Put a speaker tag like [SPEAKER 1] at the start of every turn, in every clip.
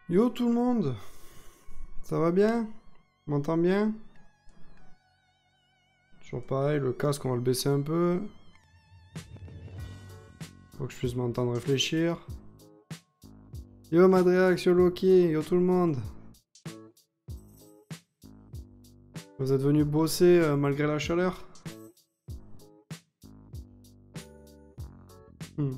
[SPEAKER 1] Yo tout le monde, ça va bien? M'entend bien? Toujours pareil, le casque on va le baisser un peu. Faut que je puisse m'entendre réfléchir. Yo Madreax, yo Loki, yo tout le monde. Vous êtes venus bosser malgré la chaleur? Hmm.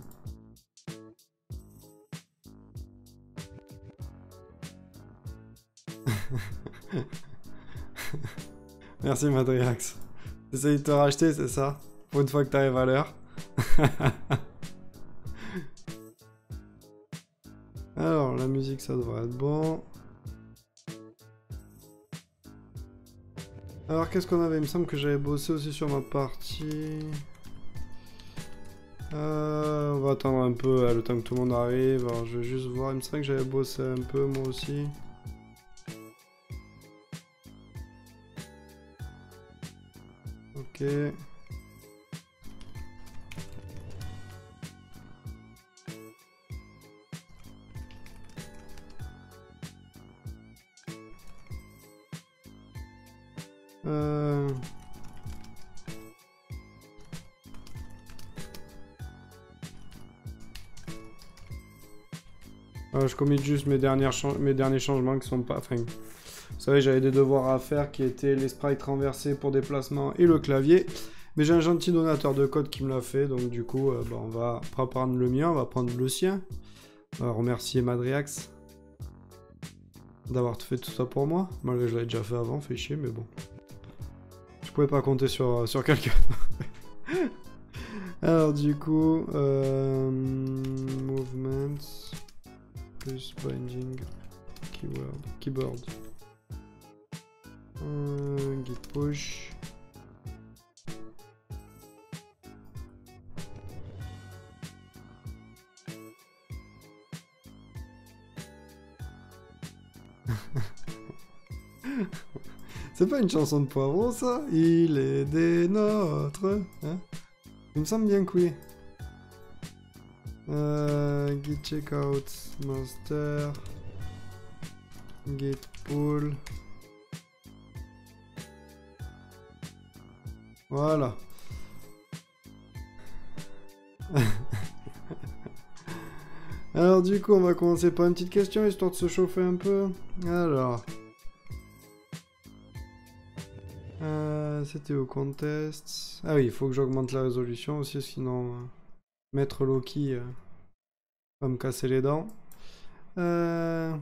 [SPEAKER 1] Merci Madriax. J'essaye de te racheter, c'est ça? Pour une fois que t'arrives à l'heure. Alors, la musique, ça devrait être bon. Alors, qu'est-ce qu'on avait? Il me semble que j'avais bossé aussi sur ma partie. On va attendre un peu le temps que tout le monde arrive. Alors, je vais juste voir. Il me semble que j'avais bossé un peu moi aussi. Ok. Je commit juste mes derniers changements qui sont pas... Enfin, vous savez, j'avais des devoirs à faire qui étaient les sprites renversés pour déplacement et le clavier. Mais j'ai un gentil donateur de code qui me l'a fait, donc du coup, on va pas prendre le mien, on va prendre le sien. On va remercier Madriax d'avoir fait tout ça pour moi. Malgré que je l'avais déjà fait avant, fait chier, mais bon. Je pouvais pas compter sur quelqu'un. Alors du coup, movements, plus binding, keyboard, git push. C'est pas une chanson de Poivron ça? Il est des nôtres, hein? Il me semble bien que oui. Git checkout master, git pull. Voilà. Alors du coup on va commencer par une petite question histoire de se chauffer un peu. Alors. C'était au contest. Ah oui, il faut que j'augmente la résolution aussi, sinon Maître Loki va me casser les dents. Euh...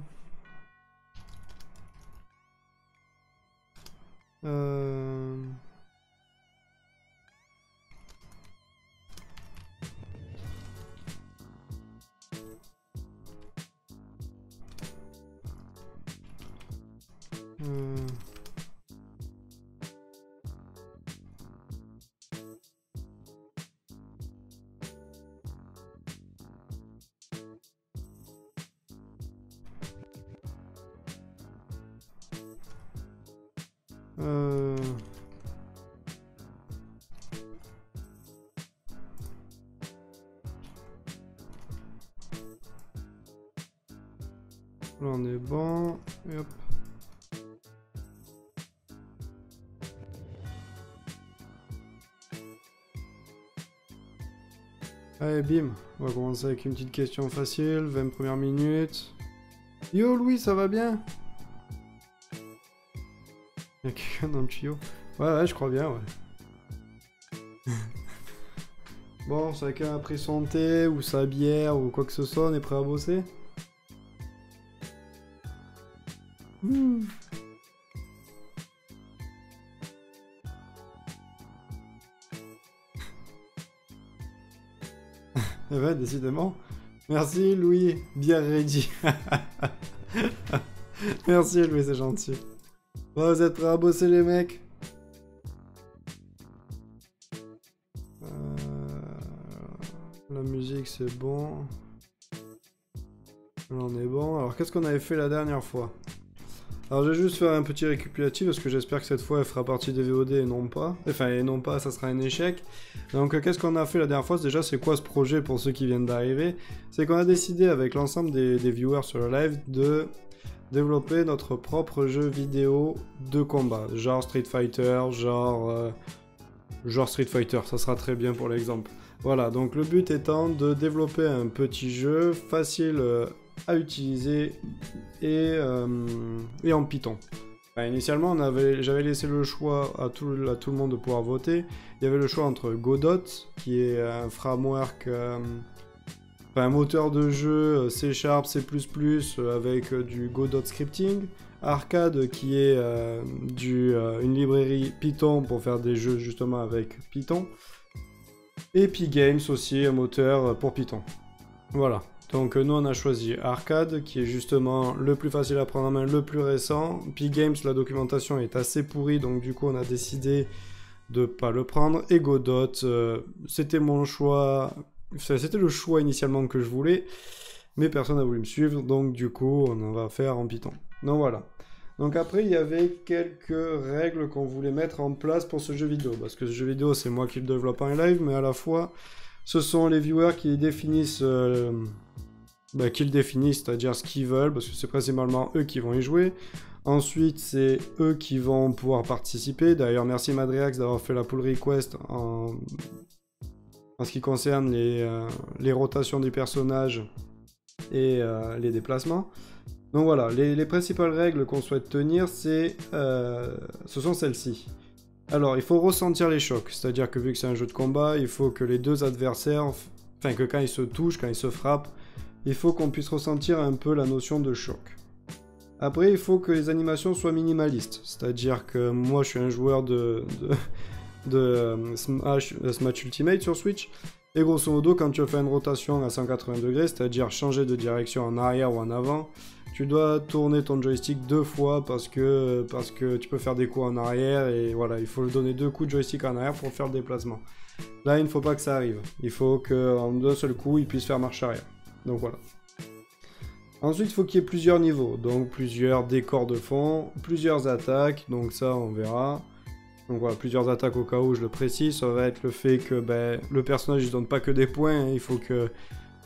[SPEAKER 1] Là on est bon. Et hop. Allez, bim. On va commencer avec une petite question facile. 20 premières minutes. Yo Louis, ça va bien? Y'a quelqu'un dans le tuyau? Ouais, je crois bien, ouais. Bon, chacun a pris son thé ou sa bière ou quoi que ce soit, on est prêt à bosser? Eh ben, décidément. Merci Louis, bière ready. Merci Louis, c'est gentil. Bon, vous êtes prêts à bosser les mecs? La musique c'est bon. Là on est bon. Alors qu'est-ce qu'on avait fait la dernière fois? Alors je vais juste faire un petit récapitulatif parce que j'espère que cette fois elle fera partie des VOD et non pas. Enfin, et non pas, ça sera un échec. Donc qu'est-ce qu'on a fait la dernière fois? Déjà, c'est quoi ce projet pour ceux qui viennent d'arriver? C'est qu'on a décidé avec l'ensemble des viewers sur le live de développer notre propre jeu vidéo de combat. Genre Street Fighter, genre Street Fighter, ça sera très bien pour l'exemple. Voilà, donc le but étant de développer un petit jeu facile à utiliser et en Python. Enfin, initialement, j'avais laissé le choix à tout le monde de pouvoir voter. Il y avait le choix entre Godot, qui est un framework, un moteur de jeu C#, C++, avec du Godot scripting. Arcade, qui est une librairie Python pour faire des jeux justement avec Python. Et Pygames aussi, un moteur pour Python. Voilà. Donc nous on a choisi Arcade, qui est justement le plus facile à prendre en main, le plus récent. Pygames, la documentation est assez pourrie, donc du coup on a décidé de pas le prendre. Et Godot, c'était mon choix, c'était le choix initialement que je voulais, mais personne n'a voulu me suivre, donc du coup on en va faire en Python. Donc voilà. Donc après, il y avait quelques règles qu'on voulait mettre en place pour ce jeu vidéo. Parce que ce jeu vidéo, c'est moi qui le développe en live, mais à la fois, ce sont les viewers qui définissent, c'est-à-dire ce qu'ils veulent, parce que c'est principalement eux qui vont y jouer. Ensuite, c'est eux qui vont pouvoir participer. D'ailleurs, merci Madriax d'avoir fait la pull request en ce qui concerne les rotations des personnages et les déplacements. Donc voilà, les principales règles qu'on souhaite tenir, ce sont celles-ci. Alors, il faut ressentir les chocs, c'est-à-dire que vu que c'est un jeu de combat, il faut que les deux adversaires, enfin que quand ils se touchent, quand ils se frappent, il faut qu'on puisse ressentir un peu la notion de choc. Après, il faut que les animations soient minimalistes, c'est-à-dire que moi je suis un joueur de Smash Ultimate sur Switch, et grosso modo, quand tu fais une rotation à 180 degrés, c'est-à-dire changer de direction en arrière ou en avant, tu dois tourner ton joystick 2 fois parce que tu peux faire des coups en arrière et voilà, il faut donner 2 coups de joystick en arrière pour faire le déplacement. Là, il ne faut pas que ça arrive. Il faut qu'en d'un seul coup, il puisse faire marche arrière. Donc voilà. Ensuite, il faut qu'il y ait plusieurs niveaux, donc plusieurs décors de fond, plusieurs attaques, donc ça, on verra. Donc voilà, plusieurs attaques au cas où je le précise, ça va être le fait que le personnage il donne pas que des points, hein, il faut que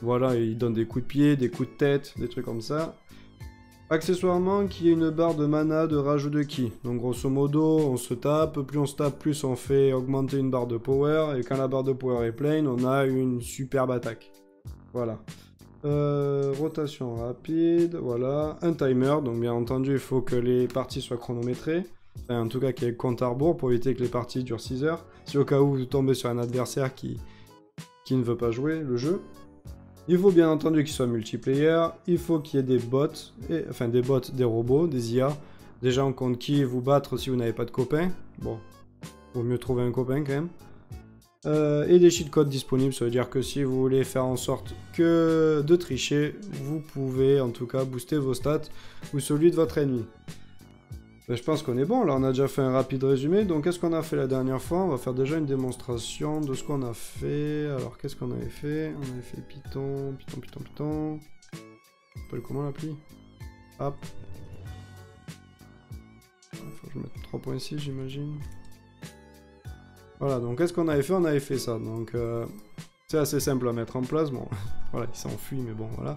[SPEAKER 1] voilà, il donne des coups de pied, des coups de tête, des trucs comme ça. Accessoirement, qu'il y ait une barre de mana, de rage ou de ki. Donc grosso modo, on se tape, plus on se tape, plus on fait augmenter une barre de power, et quand la barre de power est pleine, on a une superbe attaque. Voilà. Rotation rapide, voilà. Un timer, donc bien entendu, il faut que les parties soient chronométrées. Enfin, en tout cas, qu'il y ait le compte à rebours pour éviter que les parties durent 6 heures. Si au cas où vous tombez sur un adversaire qui ne veut pas jouer le jeu. Il faut bien entendu qu'il soit multiplayer. Il faut qu'il y ait des bots, des robots, des IA. Des gens contre qui vous battre si vous n'avez pas de copains. Bon, vaut mieux trouver un copain quand même. Et des cheat codes disponibles, ça veut dire que si vous voulez faire en sorte que de tricher, vous pouvez en tout cas booster vos stats ou celui de votre ennemi. Je pense qu'on est bon, là on a déjà fait un rapide résumé, donc qu'est-ce qu'on a fait la dernière fois? On va faire déjà une démonstration de ce qu'on a fait. Alors qu'est-ce qu'on avait fait? On avait fait Python. Ça s'appelle comment l'appli? Hop. Faut que je mette 3.6 j'imagine. Voilà, donc qu'est-ce qu'on avait fait? On avait fait ça, donc c'est assez simple à mettre en place, bon, voilà, il s'enfuit, mais bon, voilà.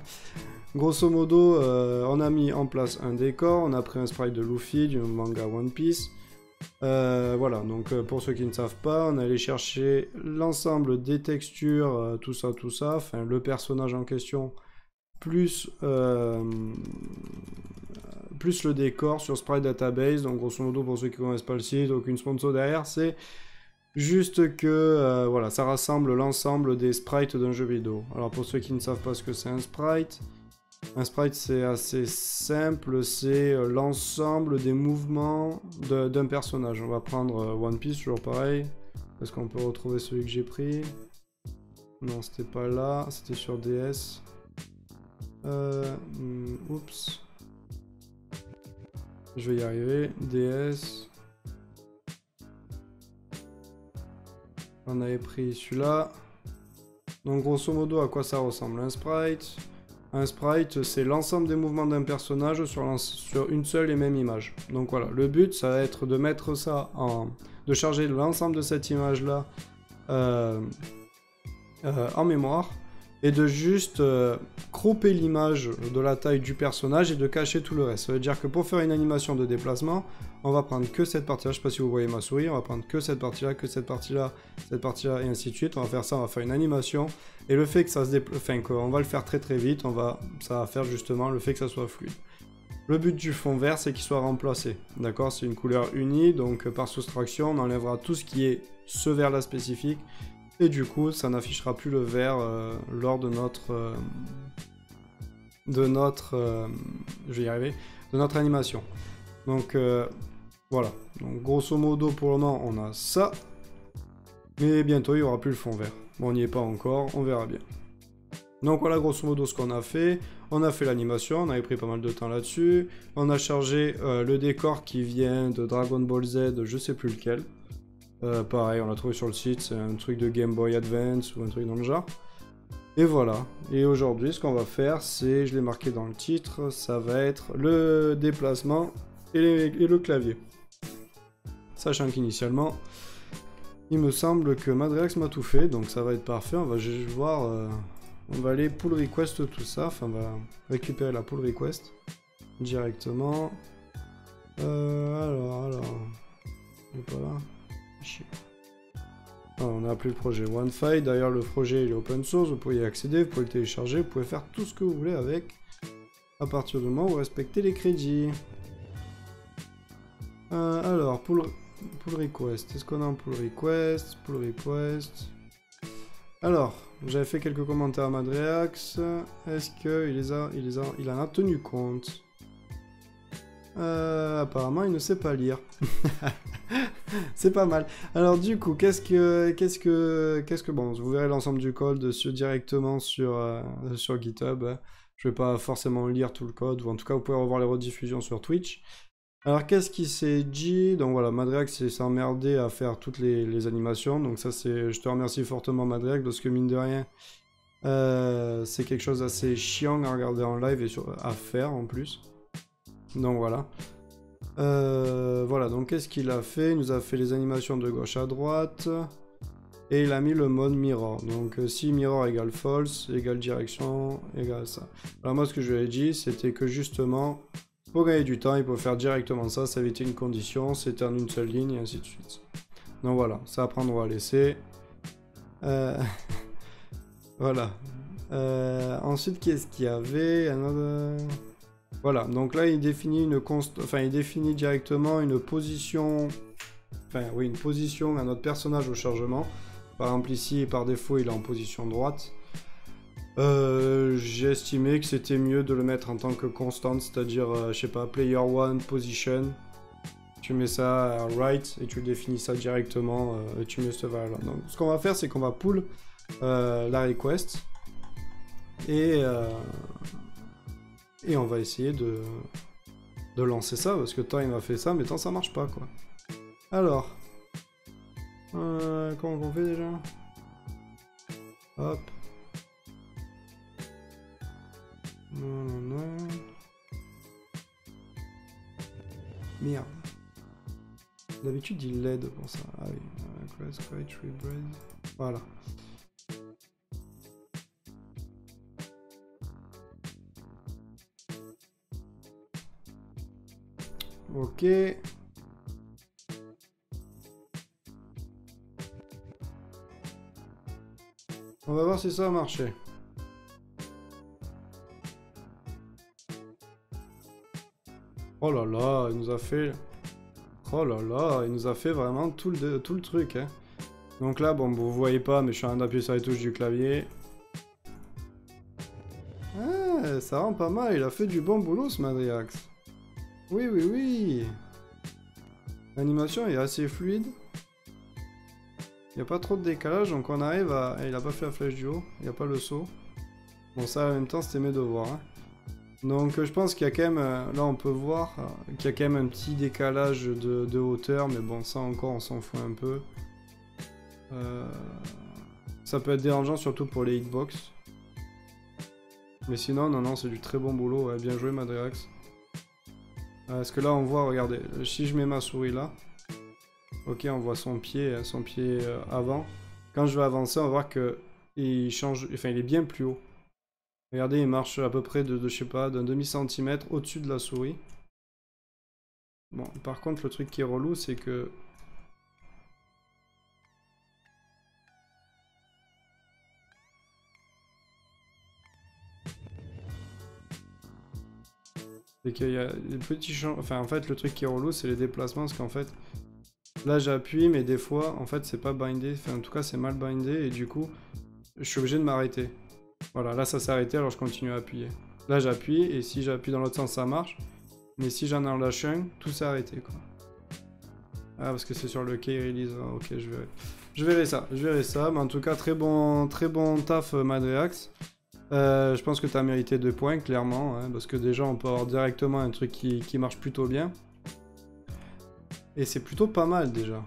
[SPEAKER 1] Grosso modo, on a mis en place un décor, on a pris un sprite de Luffy, du manga One Piece. Voilà, donc pour ceux qui ne savent pas, on allait chercher l'ensemble des textures, tout ça, enfin le personnage en question, plus le décor sur Sprite Database. Donc grosso modo, pour ceux qui ne connaissent pas le site, aucune sponsor derrière, c'est juste que voilà, ça rassemble l'ensemble des sprites d'un jeu vidéo. Alors pour ceux qui ne savent pas ce que c'est un sprite c'est assez simple, c'est l'ensemble des mouvements d'un personnage. On va prendre One Piece, toujours pareil. Est-ce qu'on peut retrouver celui que j'ai pris? Non, c'était pas là, c'était sur DS. Oups. Je vais y arriver. DS. On avait pris celui-là. Donc grosso modo, à quoi ça ressemble? Un sprite. Un sprite, c'est l'ensemble des mouvements d'un personnage sur une seule et même image. Donc voilà, le but, ça va être de mettre ça de charger l'ensemble de cette image-là en mémoire et de juste cropper l'image de la taille du personnage et de cacher tout le reste. Ça veut dire que pour faire une animation de déplacement, on va prendre que cette partie-là, je sais pas si vous voyez ma souris, on va prendre que cette partie-là, cette partie-là, et ainsi de suite. On va faire ça, on va faire une animation, et le fait que ça se enfin qu'on va le faire très très vite, ça va faire justement le fait que ça soit fluide. Le but du fond vert, c'est qu'il soit remplacé, d'accord? C'est une couleur unie, donc par soustraction, on enlèvera tout ce qui est ce vert-là spécifique, et du coup, ça n'affichera plus le vert lors de notre... je vais y arriver, de notre animation. Donc voilà, donc grosso modo pour le moment on a ça, mais bientôt il n'y aura plus le fond vert. Bon, on n'y est pas encore, on verra bien. Donc voilà grosso modo ce qu'on a fait. On a fait l'animation, on avait pris pas mal de temps là-dessus. On a chargé le décor qui vient de Dragon Ball Z, je sais plus lequel. Pareil, on l'a trouvé sur le site, c'est un truc de Game Boy Advance ou un truc dans le genre. Et voilà, et aujourd'hui ce qu'on va faire, c'est, je l'ai marqué dans le titre, ça va être le déplacement et le clavier. Sachant qu'initialement, il me semble que Madreax m'a tout fait, donc ça va être parfait. On va juste voir, on va aller pull request tout ça, enfin on va récupérer la pull request directement. Alors, il est pas là. Chier. Alors, on a appelé le projet OneFi, d'ailleurs le projet il est open source, vous pouvez y accéder, vous pouvez le télécharger, vous pouvez faire tout ce que vous voulez avec, à partir du moment où vous respectez les crédits. Alors, pull request, est-ce qu'on a un pull request? Alors, j'avais fait quelques commentaires à Madreax, est-ce qu'il en a tenu compte? Apparemment il ne sait pas lire. C'est pas mal. Alors du coup, qu'est-ce que bon, vous verrez l'ensemble du code directement sur GitHub. Je vais pas forcément lire tout le code, ou en tout cas vous pouvez revoir les rediffusions sur Twitch. Alors qu'est-ce qui s'est dit? Donc voilà, Madreax s'est emmerdé à faire toutes les animations. Donc ça c'est, je te remercie fortement Madreax, parce que mine de rien, c'est quelque chose d'assez chiant à regarder en live et à faire en plus. Donc voilà. Voilà, donc qu'est-ce qu'il a fait? Il nous a fait les animations de gauche à droite. Et il a mis le mode mirror. Donc si mirror égale false, égale direction, égale ça. Alors moi ce que je lui ai dit, c'était que justement, pour gagner du temps, il peut faire directement ça, éviter une condition, c'est en une seule ligne, et ainsi de suite. Donc voilà, ça à prendre ou à laisser. Voilà. Ensuite, qu'est-ce qu'il y avait? Voilà, donc là il définit il définit directement une position, une position à notre personnage au chargement. Par exemple ici, par défaut, il est en position droite. J'ai estimé que c'était mieux de le mettre en tant que constante, c'est-à-dire, je sais pas, player 1 position. Tu mets ça à right et tu définis ça directement et tu mets cette valeur-là. Donc ce qu'on va faire, c'est qu'on va pull la request et on va essayer de lancer ça, parce que tant il m'a fait ça, mais tant ça marche pas, quoi. Alors, comment on fait déjà? Hop. Non. Merde. D'habitude, il l'aide pour ça. Ah oui. Voilà. Ok. On va voir si ça a marché. Oh là là, il nous a fait... Oh là là, il nous a fait vraiment tout le truc, hein. Donc là, bon, vous voyez pas, mais je suis en train d'appuyer sur les touches du clavier. Ouais, ça rend pas mal, il a fait du bon boulot, ce Madreax. Oui. L'animation est assez fluide. Il n'y a pas trop de décalage, donc on arrive à... Il a pas fait la flèche du haut, il n'y a pas le saut. Bon, ça, en même temps, c'était mes devoirs, hein. Donc je pense qu'il y a quand même, là on peut voir qu'il y a quand même un petit décalage de hauteur, mais bon ça encore on s'en fout un peu. Ça peut être dérangeant surtout pour les hitbox. Mais sinon, non, non, c'est du très bon boulot. Ouais, bien joué, Madreax. Parce que là, on voit, regardez, si je mets ma souris là, ok, on voit son pied avant. Quand je vais avancer, on va voir que il change, enfin, il est bien plus haut. Regardez, il marche à peu près de je sais pas, d'un demi-centimètre au-dessus de la souris. Bon, par contre, le truc qui est relou, c'est que... C'est qu'il y a des petits changements... Enfin, en fait, le truc qui est relou, c'est les déplacements, parce qu'en fait... Là, j'appuie, mais des fois, en fait, c'est pas bindé. Enfin, en tout cas, c'est mal bindé, et du coup, je suis obligé de m'arrêter. Voilà, là, ça s'est arrêté, alors je continue à appuyer. Là, j'appuie, et si j'appuie dans l'autre sens, ça marche. Mais si j'en enlâche un, tout s'est arrêté, quoi. Ah, parce que c'est sur le key release. Ah, ok, je verrai. Je verrai ça. Mais en tout cas, très bon taf, Madreax. Je pense que tu as mérité 2 points, clairement. Hein, parce que déjà, on peut avoir directement un truc qui marche plutôt bien. Et c'est plutôt pas mal, déjà.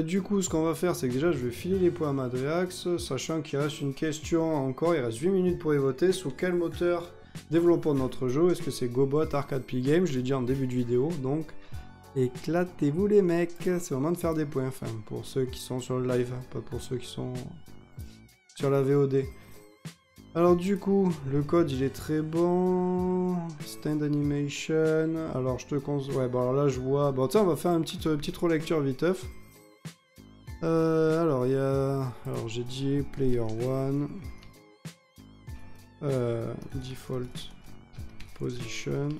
[SPEAKER 1] Du coup, ce qu'on va faire, c'est que déjà, je vais filer les points à Madreax. Sachant qu'il reste une question encore. Il reste 8 minutes pour y voter. Sous quel moteur développons notre jeu? Est-ce que c'est Gobot, Arcade Pi Game? Je l'ai dit en début de vidéo. Donc... éclatez-vous les mecs, c'est vraiment de faire des points, enfin pour ceux qui sont sur le live, pas pour ceux qui sont sur la VOD. Alors du coup, le code il est très bon, stand animation, alors je te conseille, ouais bon alors là je vois, bon tiens on va faire une petite relecture viteuf. Alors il y a, alors j'ai dit player 1, default position.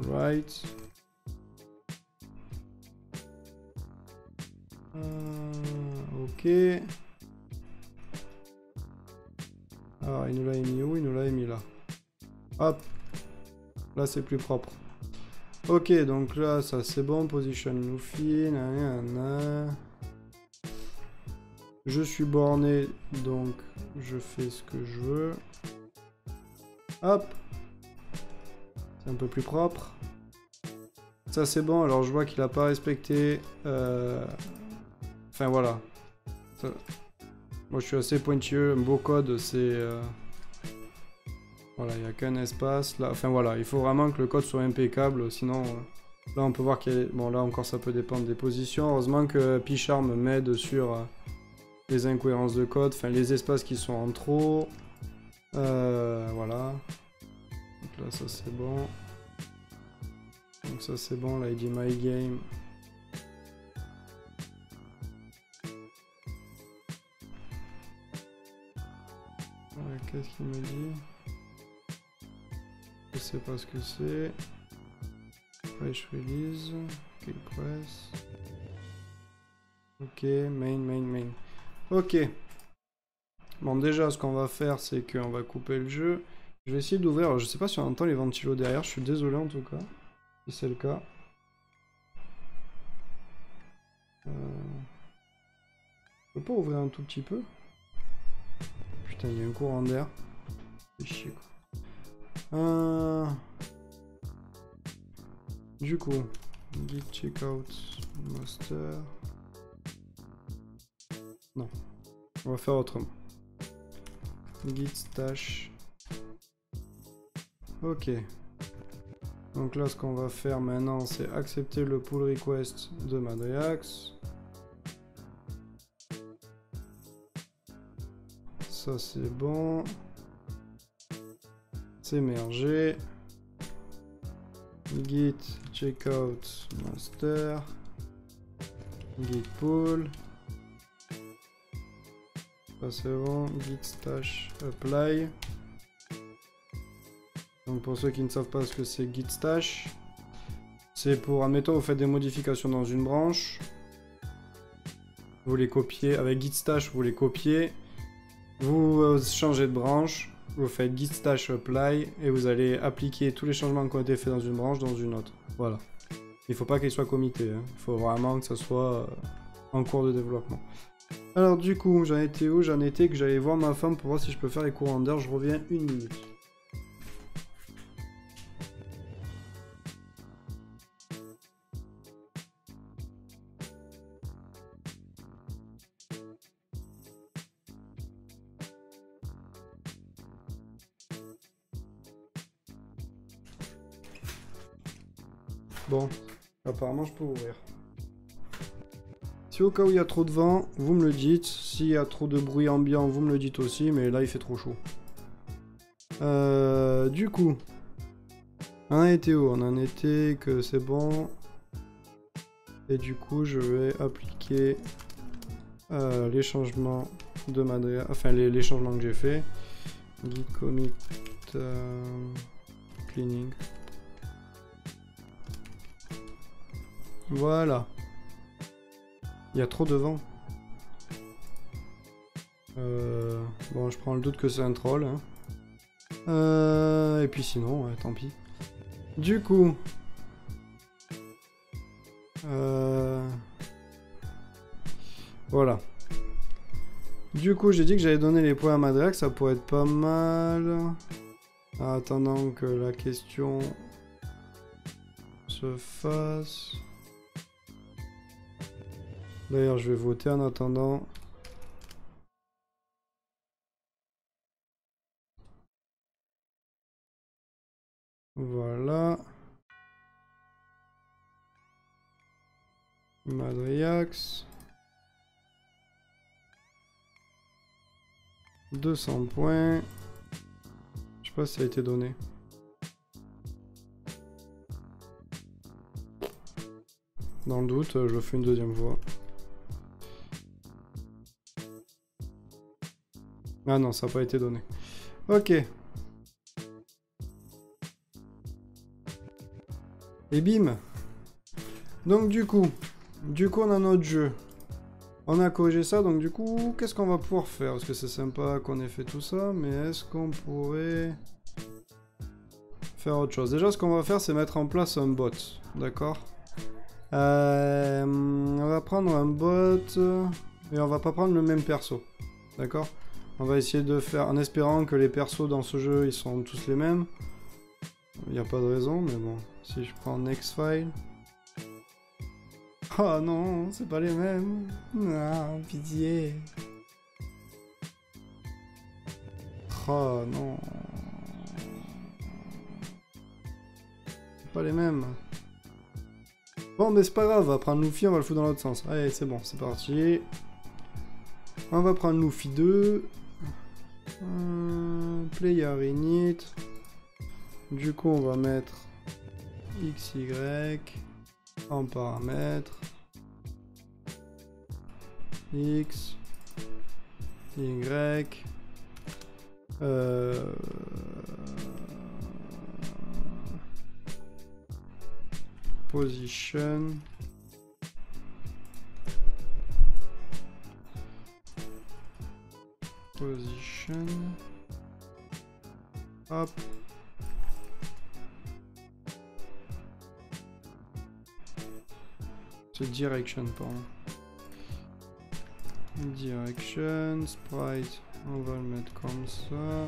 [SPEAKER 1] Right. Ok. Alors, il nous l'a mis où? Il nous l'a mis là. Hop. Là, c'est plus propre. Ok, donc là, ça c'est bon. Position Luffy. Nanana. Je suis borné, donc je fais ce que je veux. Hop. C'est un peu plus propre. Ça c'est bon, alors je vois qu'il a pas respecté... Enfin voilà. Ça... Moi je suis assez pointilleux, un beau code c'est... Voilà, il n'y a qu'un espace. Là... Enfin voilà, il faut vraiment que le code soit impeccable, sinon... Là on peut voir qu'il y a... Bon là encore ça peut dépendre des positions. Heureusement que Picharm m'aide sur les incohérences de code, enfin les espaces qui sont en trop. Voilà. Donc là ça c'est bon. Donc ça c'est bon, là il dit my game. Qu'est-ce qu'il me dit? Je sais pas ce que c'est. Fresh release. Ok, press. Ok, main. Ok. Bon déjà ce qu'on va faire c'est qu'on va couper le jeu. Je vais essayer d'ouvrir, alors je sais pas si on entend les ventilos derrière, je suis désolé en tout cas. Si c'est le cas. Je peux pas ouvrir un tout petit peu? Putain, il y a un courant d'air. C'est chier quoi. Du coup, git checkout master. Non, on va faire autrement. Git stash. Ok. Donc là, ce qu'on va faire maintenant, c'est accepter le pull request de Madreax. Ça, c'est bon. C'est mergé. Git checkout master. Git pull. Ça, c'est bon. Git stash apply. Donc pour ceux qui ne savent pas ce que c'est git stash, c'est pour, admettons, vous faites des modifications dans une branche, vous les copiez, avec git stash vous les copiez, vous changez de branche, vous faites git stash apply et vous allez appliquer tous les changements qui ont été faits dans une branche dans une autre. Voilà. Il ne faut pas qu'ils soient committés, hein. Il faut vraiment que ça soit en cours de développement. Alors du coup, j'en étais où? J'en étais que j'allais voir ma femme pour voir si je peux faire les courants d'air, je reviens 1 minute. Bon, apparemment je peux ouvrir. Si au cas où il y a trop de vent, vous me le dites. S'il y a trop de bruit ambiant, vous me le dites aussi, mais là il fait trop chaud. Du coup, on en était où? On en était que c'est bon. Et du coup, je vais appliquer les changements de Madrea, enfin les changements que j'ai fait. Git commit cleaning. Voilà. Il y a trop de vent. Bon, je prends le doute que c'est un troll. Hein. Et puis sinon, ouais, tant pis. Du coup... Voilà. Du coup, j'ai dit que j'allais donner les points à Madrea, que ça pourrait être pas mal. En attendant que la question se fasse. D'ailleurs, je vais voter en attendant. Voilà. Madriax. 200 points. Je sais pas si ça a été donné. Dans le doute, je le fais une deuxième fois. Ah non, ça n'a pas été donné. Ok. Et bim. Donc du coup on a notre jeu. On a corrigé ça, donc du coup, qu'est-ce qu'on va pouvoir faire? Parce que c'est sympa qu'on ait fait tout ça, mais est-ce qu'on pourrait faire autre chose? Déjà, ce qu'on va faire, c'est mettre en place un bot, d'accord? On va prendre un bot, et on va pas prendre le même perso, d'accord? On va essayer de faire, en espérant que les persos dans ce jeu, ils sont tous les mêmes. Il n'y a pas de raison, mais bon, si je prends Next File... Oh non, c'est pas les mêmes. Non, pitié. Oh non. C'est pas les mêmes. Bon, mais c'est pas grave, on va prendre Luffy, on va le foutre dans l'autre sens. Allez, c'est bon, c'est parti. On va prendre Luffy 2. Player init. Du coup, on va mettre XY en paramètres. X, Y, position, hop, c'est direction, pardon. Direction, sprite, on va le mettre comme ça.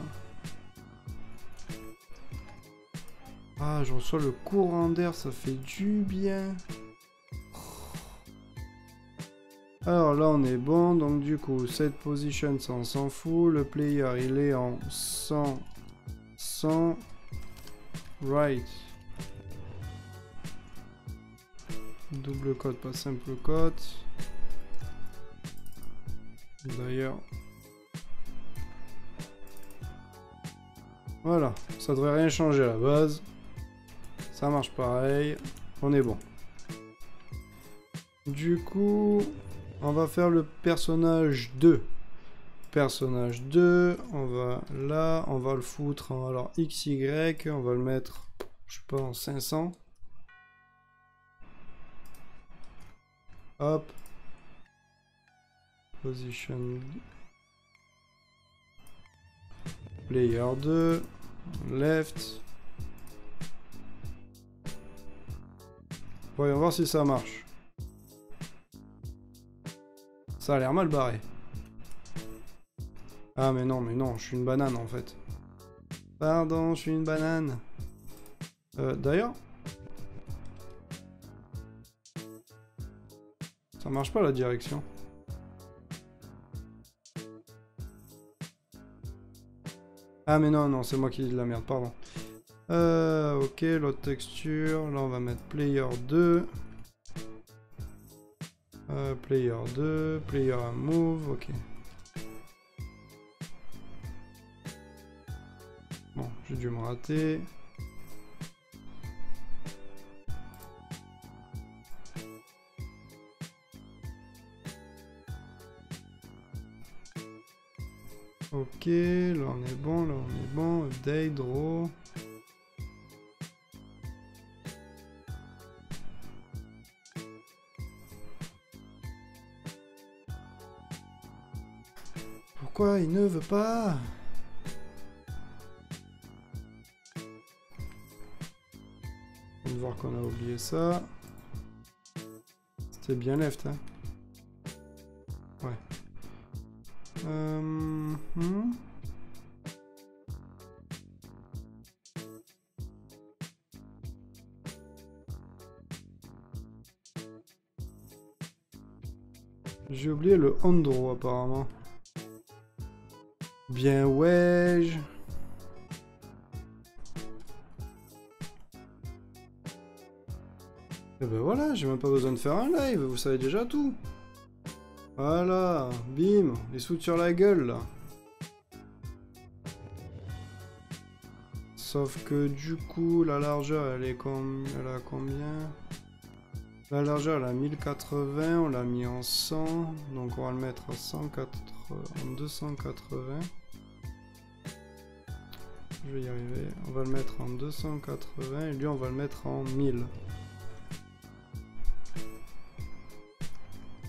[SPEAKER 1] Ah, je reçois le courant d'air, ça fait du bien. Alors là, on est bon, donc du coup, cette position, ça on s'en fout. Le player, il est en 100, 100, right. Double code, pas simple code. D'ailleurs, voilà, ça devrait rien changer à la base. Ça marche pareil, on est bon. Du coup, on va faire le personnage 2. Personnage 2, on va là, on va le foutre en alors XY, on va le mettre, je sais pas, en 500. Hop. Position player 2 left. Voyons voir si ça marche. Ça a l'air mal barré. Ah mais non, je suis une banane en fait. Pardon, je suis une banane. D'ailleurs, ça marche pas la direction. Ah mais non, c'est moi qui dis de la merde, pardon. Ok, l'autre texture. Là, on va mettre player 2. Player 2, player move, ok. Bon, j'ai dû me rater. Ok, là on est bon, là on est bon. Update, draw. Pourquoi il ne veut pas? On va voir qu'on a oublié ça. C'était bien left, hein. Ouais. J'ai oublié le Andro apparemment. Bien ouais. Et ben voilà, j'ai même pas besoin de faire un live, vous savez déjà tout. Voilà, bim, les sous sur la gueule là. Sauf que du coup, la largeur elle est elle a combien? La largeur elle a 1080, on l'a mis en 100, donc on va le mettre à 280. Je vais y arriver, on va le mettre en 280 et lui on va le mettre en 1000.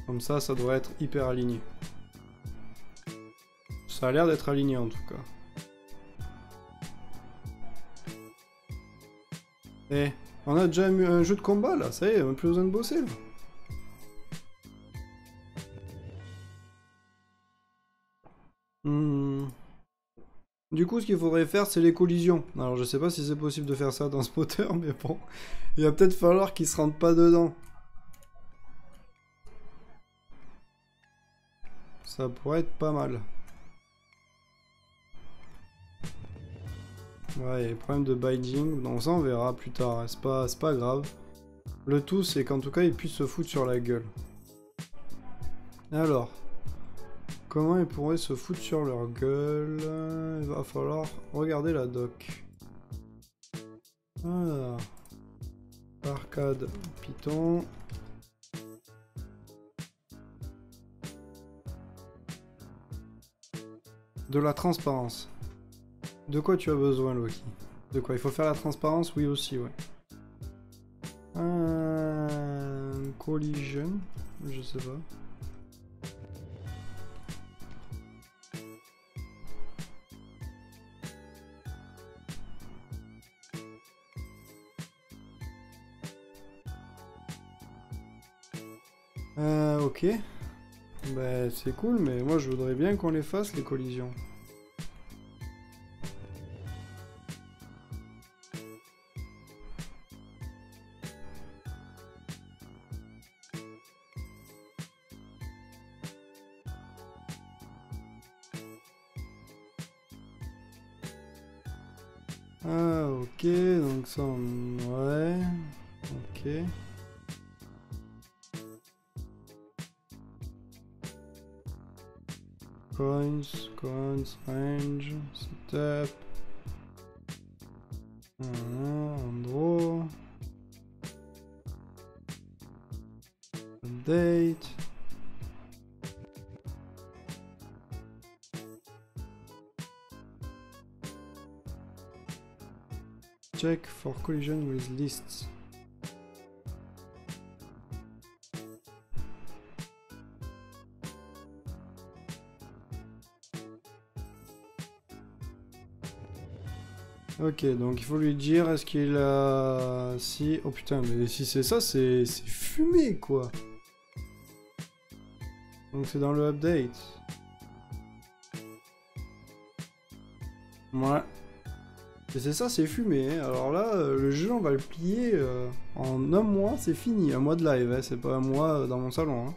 [SPEAKER 1] Comme ça devrait être hyper aligné. Ça a l'air d'être aligné en tout cas. Eh, on a déjà eu un jeu de combat là, ça y est, on n'a plus besoin de bosser là. Du coup, ce qu'il faudrait faire, c'est les collisions. Alors, je sais pas si c'est possible de faire ça dans ce moteur, mais bon. Il va peut-être falloir qu'ils se rentrent pas dedans. Ça pourrait être pas mal. Ouais, il y a des problèmes de binding. Donc ça, on verra plus tard. C'est pas grave. Le tout, c'est qu'en tout cas, ils puissent se foutre sur la gueule. Alors... Comment ils pourraient se foutre sur leur gueule? Il va falloir regarder la doc. Voilà. Arcade Python. De la transparence. De quoi tu as besoin, Loki? De quoi? Il faut faire la transparence? Oui aussi, ouais. Collision? Je sais pas. Ok. Bah c'est cool, mais moi je voudrais bien qu'on les fasse, les collisions. Ah ok, donc ça on... Ouais. Ok. Coins, range, setup. Andro. Update. Check for collision with lists. Ok, donc il faut lui dire, est-ce qu'il a... Si... Oh putain, mais si c'est ça, c'est fumé, quoi. Donc c'est dans le update. Ouais. Et c'est ça, c'est fumé. Hein. Alors là, le jeu, on va le plier en un mois, c'est fini. Un mois de live, hein. C'est pas un mois dans mon salon.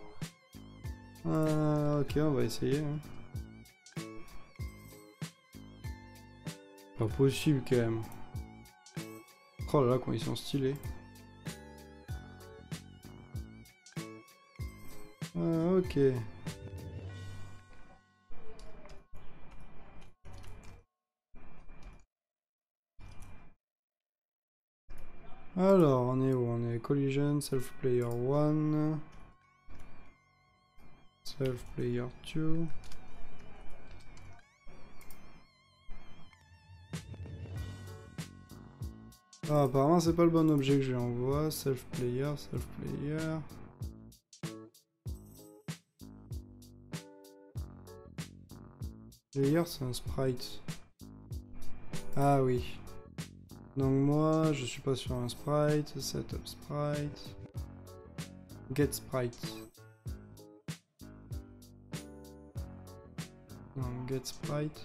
[SPEAKER 1] Hein. Ok, on va essayer. Hein. Pas possible, quand même. Oh là là, comment ils sont stylés. Ah, ok. Alors, on est où? On est Collision, Self Player 1, Self Player 2. Ah, apparemment, c'est pas le bon objet que je lui envoie. Self Player, Self Player. Player, c'est un sprite. Ah oui. Donc moi, je suis pas sur un sprite, setup sprite, get sprite. Non, get sprite.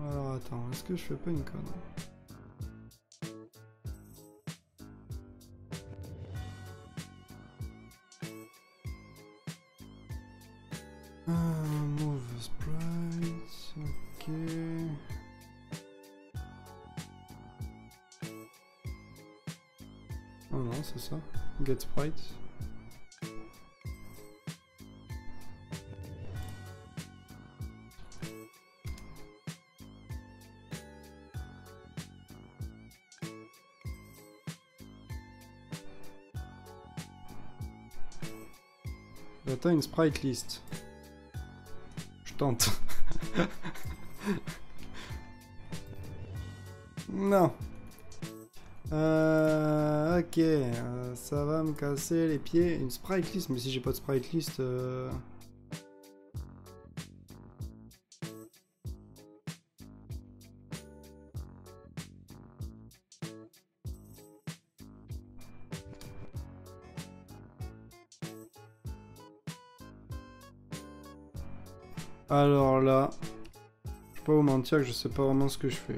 [SPEAKER 1] Alors attends, est-ce que je fais pas une connerie? Move sprite, ok. Oh non, c'est ça. Get sprite. J'attends une sprite list. Je tente. Non. Ok, ça va me casser les pieds. Une sprite list, mais si j'ai pas de sprite list... Alors là, je vais pas vous mentir que je sais pas vraiment ce que je fais.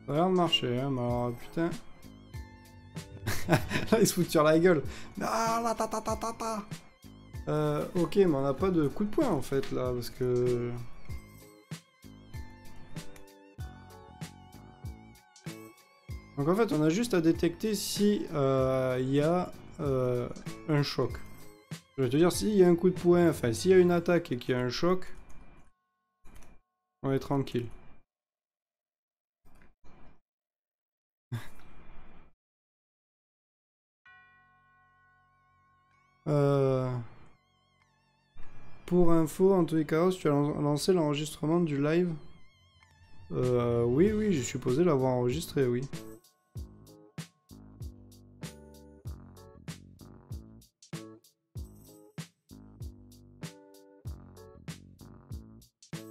[SPEAKER 1] Ça a l'air de marcher, hein, mais alors putain. Là, il se fout sur la gueule. Ah, là, ta. Ok, mais on n'a pas de coup de poing en fait là, parce que. Donc en fait, on a juste à détecter si il y a un choc. Je vais te dire, s'il y a un coup de poing, enfin, s'il y a une attaque et qu'il y a un choc, on est tranquille. Pour info, en tous les cas, tu as lancé l'enregistrement du live. Oui, oui, j'ai supposé l'avoir enregistré, oui.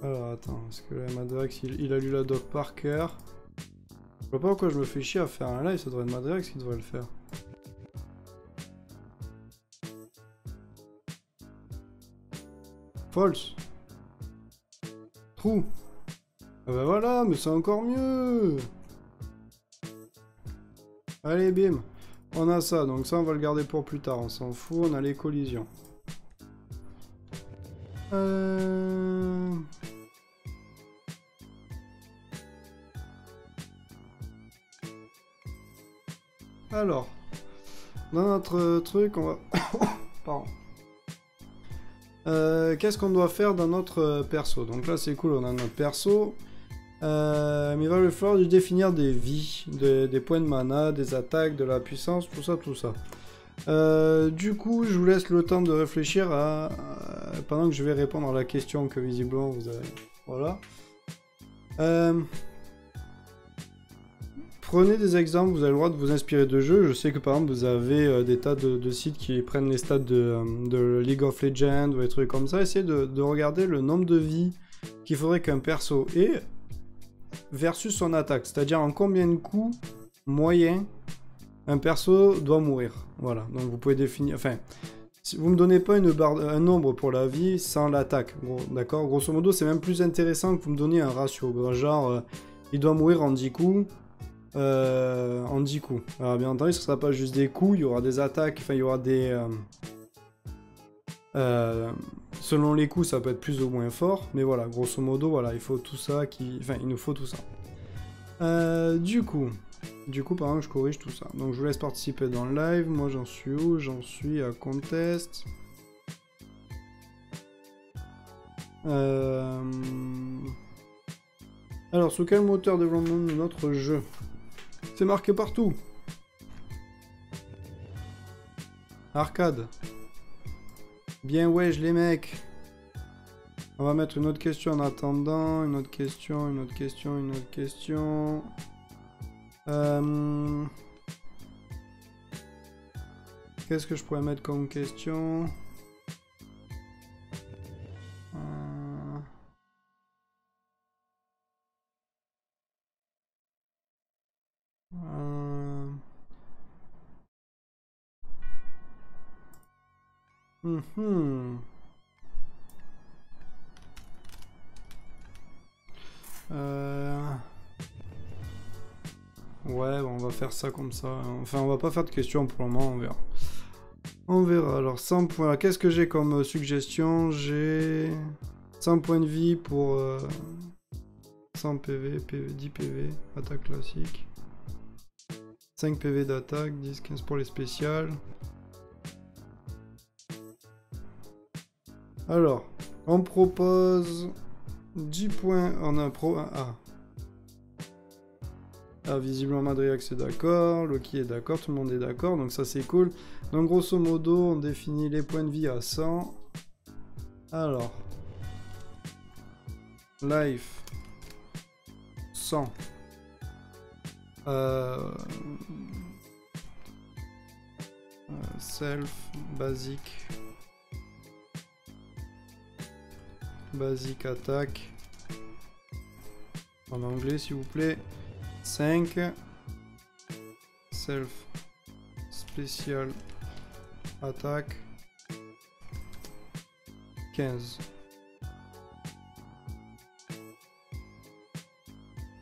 [SPEAKER 1] Alors attends, parce que là, Madrex, il a lu la doc par cœur. Je vois pas pourquoi je me fais chier à faire un live, ça devrait être Madrex qui devrait le faire. False. True. Ah bah voilà, mais c'est encore mieux. Allez, bim. On a ça, donc ça on va le garder pour plus tard, on s'en fout, on a les collisions. Alors, dans notre truc, on va... Pardon. Qu'est-ce qu'on doit faire dans notre perso? Donc là c'est cool, on a notre perso. Mais il va lui falloir lui définir des vies, des points de mana, des attaques, de la puissance, tout ça, tout ça. Du coup, je vous laisse le temps de réfléchir à... pendant que je vais répondre à la question que visiblement vous avez... Voilà. Prenez des exemples, vous avez le droit de vous inspirer de jeux. Je sais que par exemple vous avez des tas de sites qui prennent les stats de League of Legends ou des trucs comme ça. Essayez de regarder le nombre de vies qu'il faudrait qu'un perso ait versus son attaque. C'est-à-dire en combien de coups moyens un perso doit mourir. Voilà, donc vous pouvez définir... Enfin, si vous me donnez pas un nombre pour la vie sans l'attaque, d'accord? Grosso modo, c'est même plus intéressant que vous me donniez un ratio. Genre, il doit mourir en 10 coups. En 10 coups. Alors bien entendu, ce ne sera pas juste des coups, il y aura des attaques, enfin il y aura des... selon les coups, ça peut être plus ou moins fort, mais voilà, grosso modo, voilà, il faut tout ça qui... Enfin, il nous faut tout ça. Du coup, par exemple, je corrige tout ça. Donc je vous laisse participer dans le live. Moi, j'en suis où? J'en suis à contest. Alors, sous quel moteur de développement de notre jeu? C'est marqué partout. Arcade. Bien wesh les mecs. On va mettre une autre question en attendant. Une autre question, une autre question, une autre question. Qu'est-ce que je pourrais mettre comme question? Ouais, bon, on va faire ça comme ça. Enfin, on va pas faire de questions pour le moment, on verra. On verra. Alors, 100 points. Qu'est-ce que j'ai comme suggestion? J'ai 100 points de vie pour 100 PV, 10 PV, attaque classique. 5 PV d'attaque, 10-15 pour les spéciales. Alors, on propose 10 points en impro 1A. Ah, visiblement Madriax est d'accord, Loki est d'accord, tout le monde est d'accord, donc ça c'est cool. Donc grosso modo, on définit les points de vie à 100. Alors, life 100. Self, basique. Basique attaque. En anglais s'il vous plaît. 5. Self. Spécial. Attaque. 15.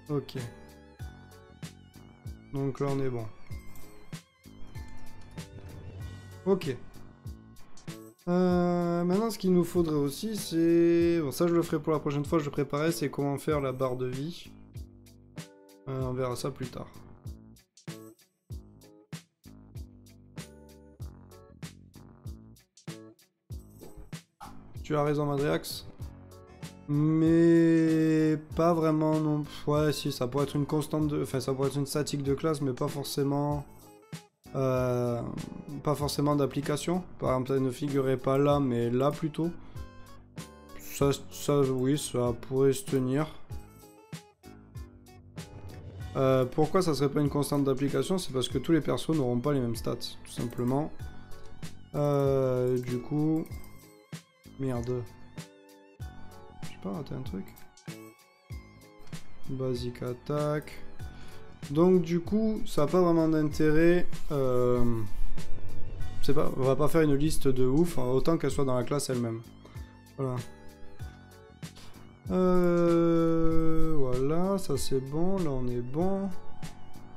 [SPEAKER 1] Ok. Donc là on est bon. Ok. Maintenant, ce qu'il nous faudrait aussi, c'est... Bon, ça, je le ferai pour la prochaine fois, je le préparais, c'est comment faire la barre de vie. On verra ça plus tard. Tu as raison, Madriax. Mais pas vraiment, non. Ouais, si, ça pourrait être une constante de... Enfin, ça pourrait être une statique de classe, mais pas forcément... Pas forcément d'application. Par exemple, ça ne figurait pas là, mais là plutôt. Ça oui, ça pourrait se tenir. Pourquoi ça serait pas une constante d'application? C'est parce que tous les persos n'auront pas les mêmes stats, tout simplement. Du coup... Merde. J'ai pas raté un truc. Basique attaque. Donc du coup, ça n'a pas vraiment d'intérêt. On va pas faire une liste de ouf, hein, autant qu'elle soit dans la classe elle-même. Voilà. Voilà, ça c'est bon, là on est bon.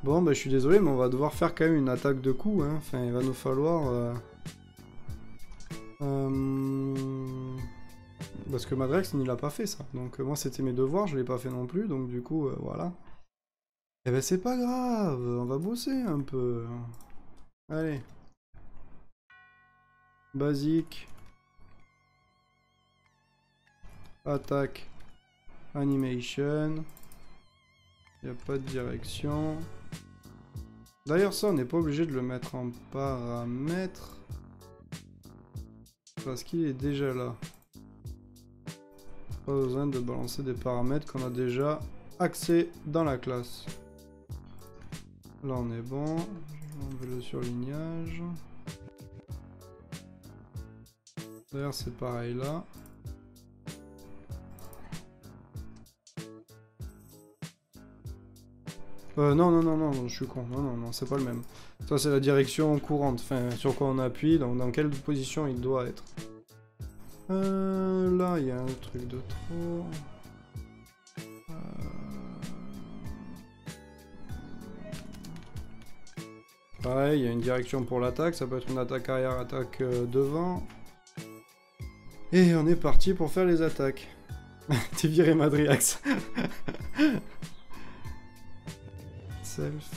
[SPEAKER 1] Bon, bah je suis désolé, mais on va devoir faire quand même une attaque de coup. Hein. Enfin, il va nous falloir... Parce que Madrex, il l'a pas fait ça. Donc moi c'était mes devoirs, je l'ai pas fait non plus, donc du coup, voilà. Eh ben c'est pas grave, on va bosser un peu. Allez. Basique. Attaque. Animation. Il n'y a pas de direction. D'ailleurs ça on n'est pas obligé de le mettre en paramètres. Parce qu'il est déjà là. Pas besoin de balancer des paramètres qu'on a déjà accès dans la classe. Là on est bon. Je vais enlever le surlignage. D'ailleurs c'est pareil là. Non, non, non, non, je suis con. Non, non, non, c'est pas le même. Ça, c'est la direction courante. Enfin, sur quoi on appuie, donc dans quelle position il doit être. Là, il y a un truc de trop. Pareil, il y a une direction pour l'attaque. Ça peut être une attaque arrière, attaque devant. Et on est parti pour faire les attaques. T'es viré Madriax. Self.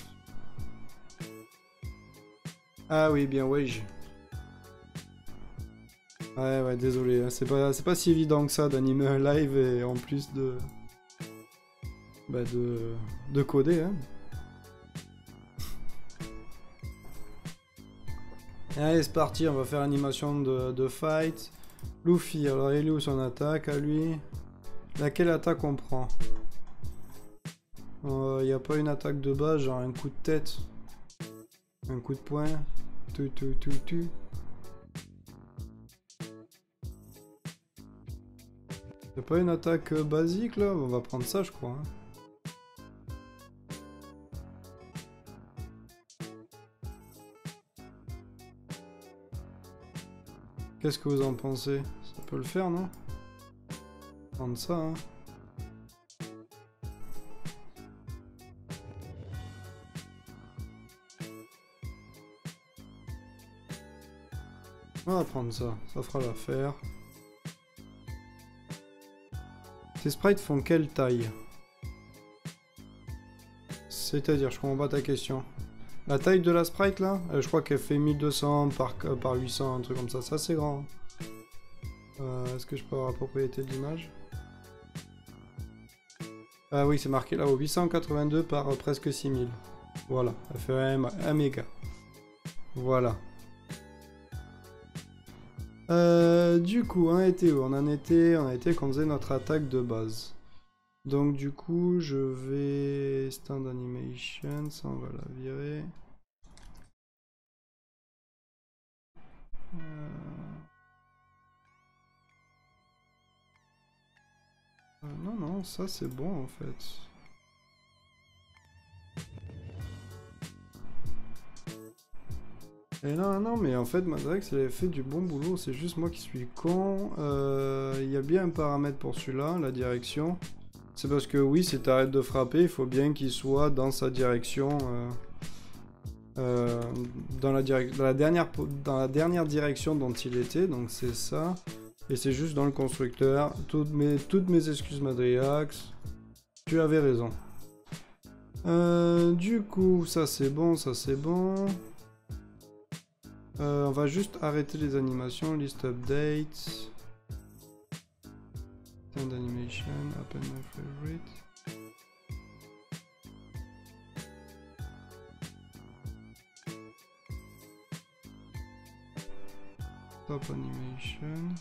[SPEAKER 1] Ah oui, bien Wage. Ouais, ouais, désolé. Hein, c'est pas si évident que ça d'animer un live et en plus de... Bah de coder, hein. Allez, c'est parti, on va faire animation de fight. Luffy, alors il est où son attaque à lui? Laquelle attaque on prend? Il n'y a pas une attaque de base, genre un coup de tête. Un coup de poing. Tu. Y'a pas une attaque basique là? On va prendre ça je crois. Hein. Qu'est-ce que vous en pensez? Ça peut le faire non? Prendre ça hein. On va prendre ça, ça fera l'affaire. Ces sprites font quelle taille? C'est-à-dire, je comprends pas ta question. La taille de la sprite là, je crois qu'elle fait 1200 par 800, un truc comme ça. Ça c'est grand. Est-ce que je peux avoir la propriété de l'image? Ah oui, c'est marqué là-haut. 882 par presque 6000. Voilà, elle fait un méga. Voilà. Du coup, on était où? On en était qu'on faisait notre attaque de base. Donc du coup, je vais... Stand animation, ça on va la virer. Non, non, ça c'est bon en fait. Et non, non, mais en fait, Madrex, elle a fait du bon boulot, c'est juste moi qui suis con. Il y a bien un paramètre pour celui-là, la direction. C'est parce que oui, si t'arrêtes de frapper, il faut bien qu'il soit dans sa direction. Dans la dernière direction dont il était, donc c'est ça. Et c'est juste dans le constructeur. Toutes mes excuses, Madriax. Tu avais raison. Du coup, ça c'est bon, ça c'est bon. On va juste arrêter les animations, list update. Stand animation, open my favorite. Stop animation.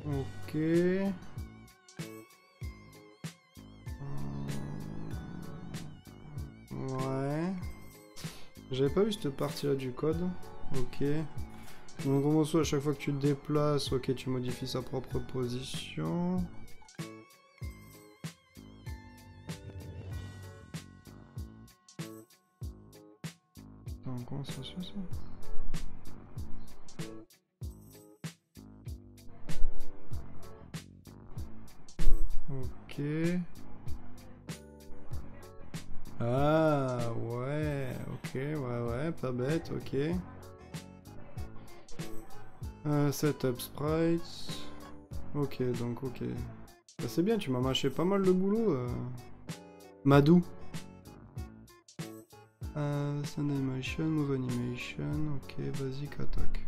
[SPEAKER 1] Ok. Ouais. J'avais pas vu cette partie là du code. Ok. Donc en gros, à chaque fois que tu te déplaces, ok, tu modifies sa propre position. Attends, comment ça se fait ça? Ok. Ah ouais, ok, ouais, pas bête, ok. Setup sprites. Ok, donc ok. Bah, c'est bien, tu m'as mâché pas mal le boulot. Madou. Send animation, move animation, ok, basic attack.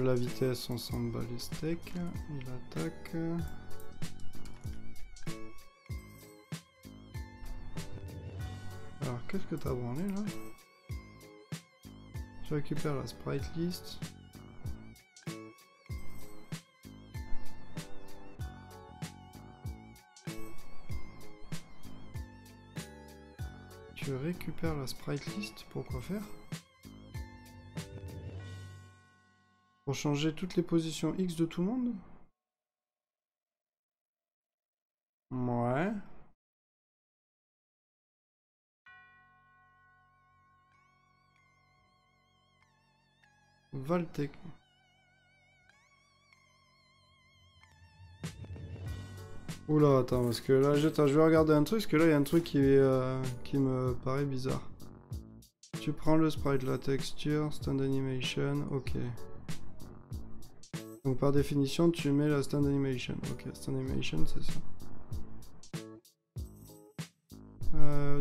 [SPEAKER 1] La vitesse, on s'en bat les steaks. Il attaque. Alors, qu'est-ce que t'as branlé là? Je récupère la sprite list. Tu récupères la sprite list, pour quoi faire? Pour changer toutes les positions X de tout le monde? Ouais. Valtech. Oula, attends, parce que là, je vais regarder un truc, parce que là, il y a un truc qui me paraît bizarre. Tu prends le sprite, la texture, stand animation, ok. Donc par définition, tu mets la stand animation. Ok, stand animation, c'est ça.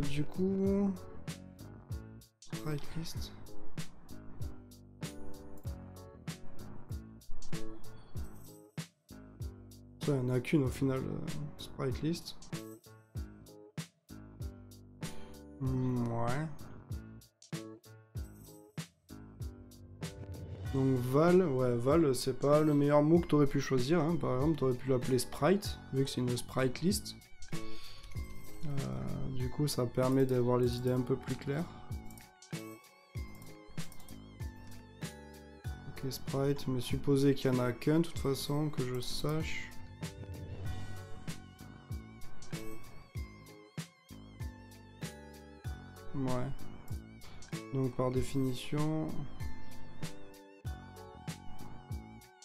[SPEAKER 1] Du coup... Sprite list. Ça, il n'y en a qu'une au final, sprite list. Ouais. Donc Val, ouais, Val, c'est pas le meilleur mot que tu aurais pu choisir. Hein. Par exemple, tu aurais pu l'appeler Sprite, vu que c'est une sprite list. Du coup, ça permet d'avoir les idées un peu plus claires. Ok, Sprite, mais supposer qu'il y en a qu'un, de toute façon, que je sache. Ouais. Donc par définition...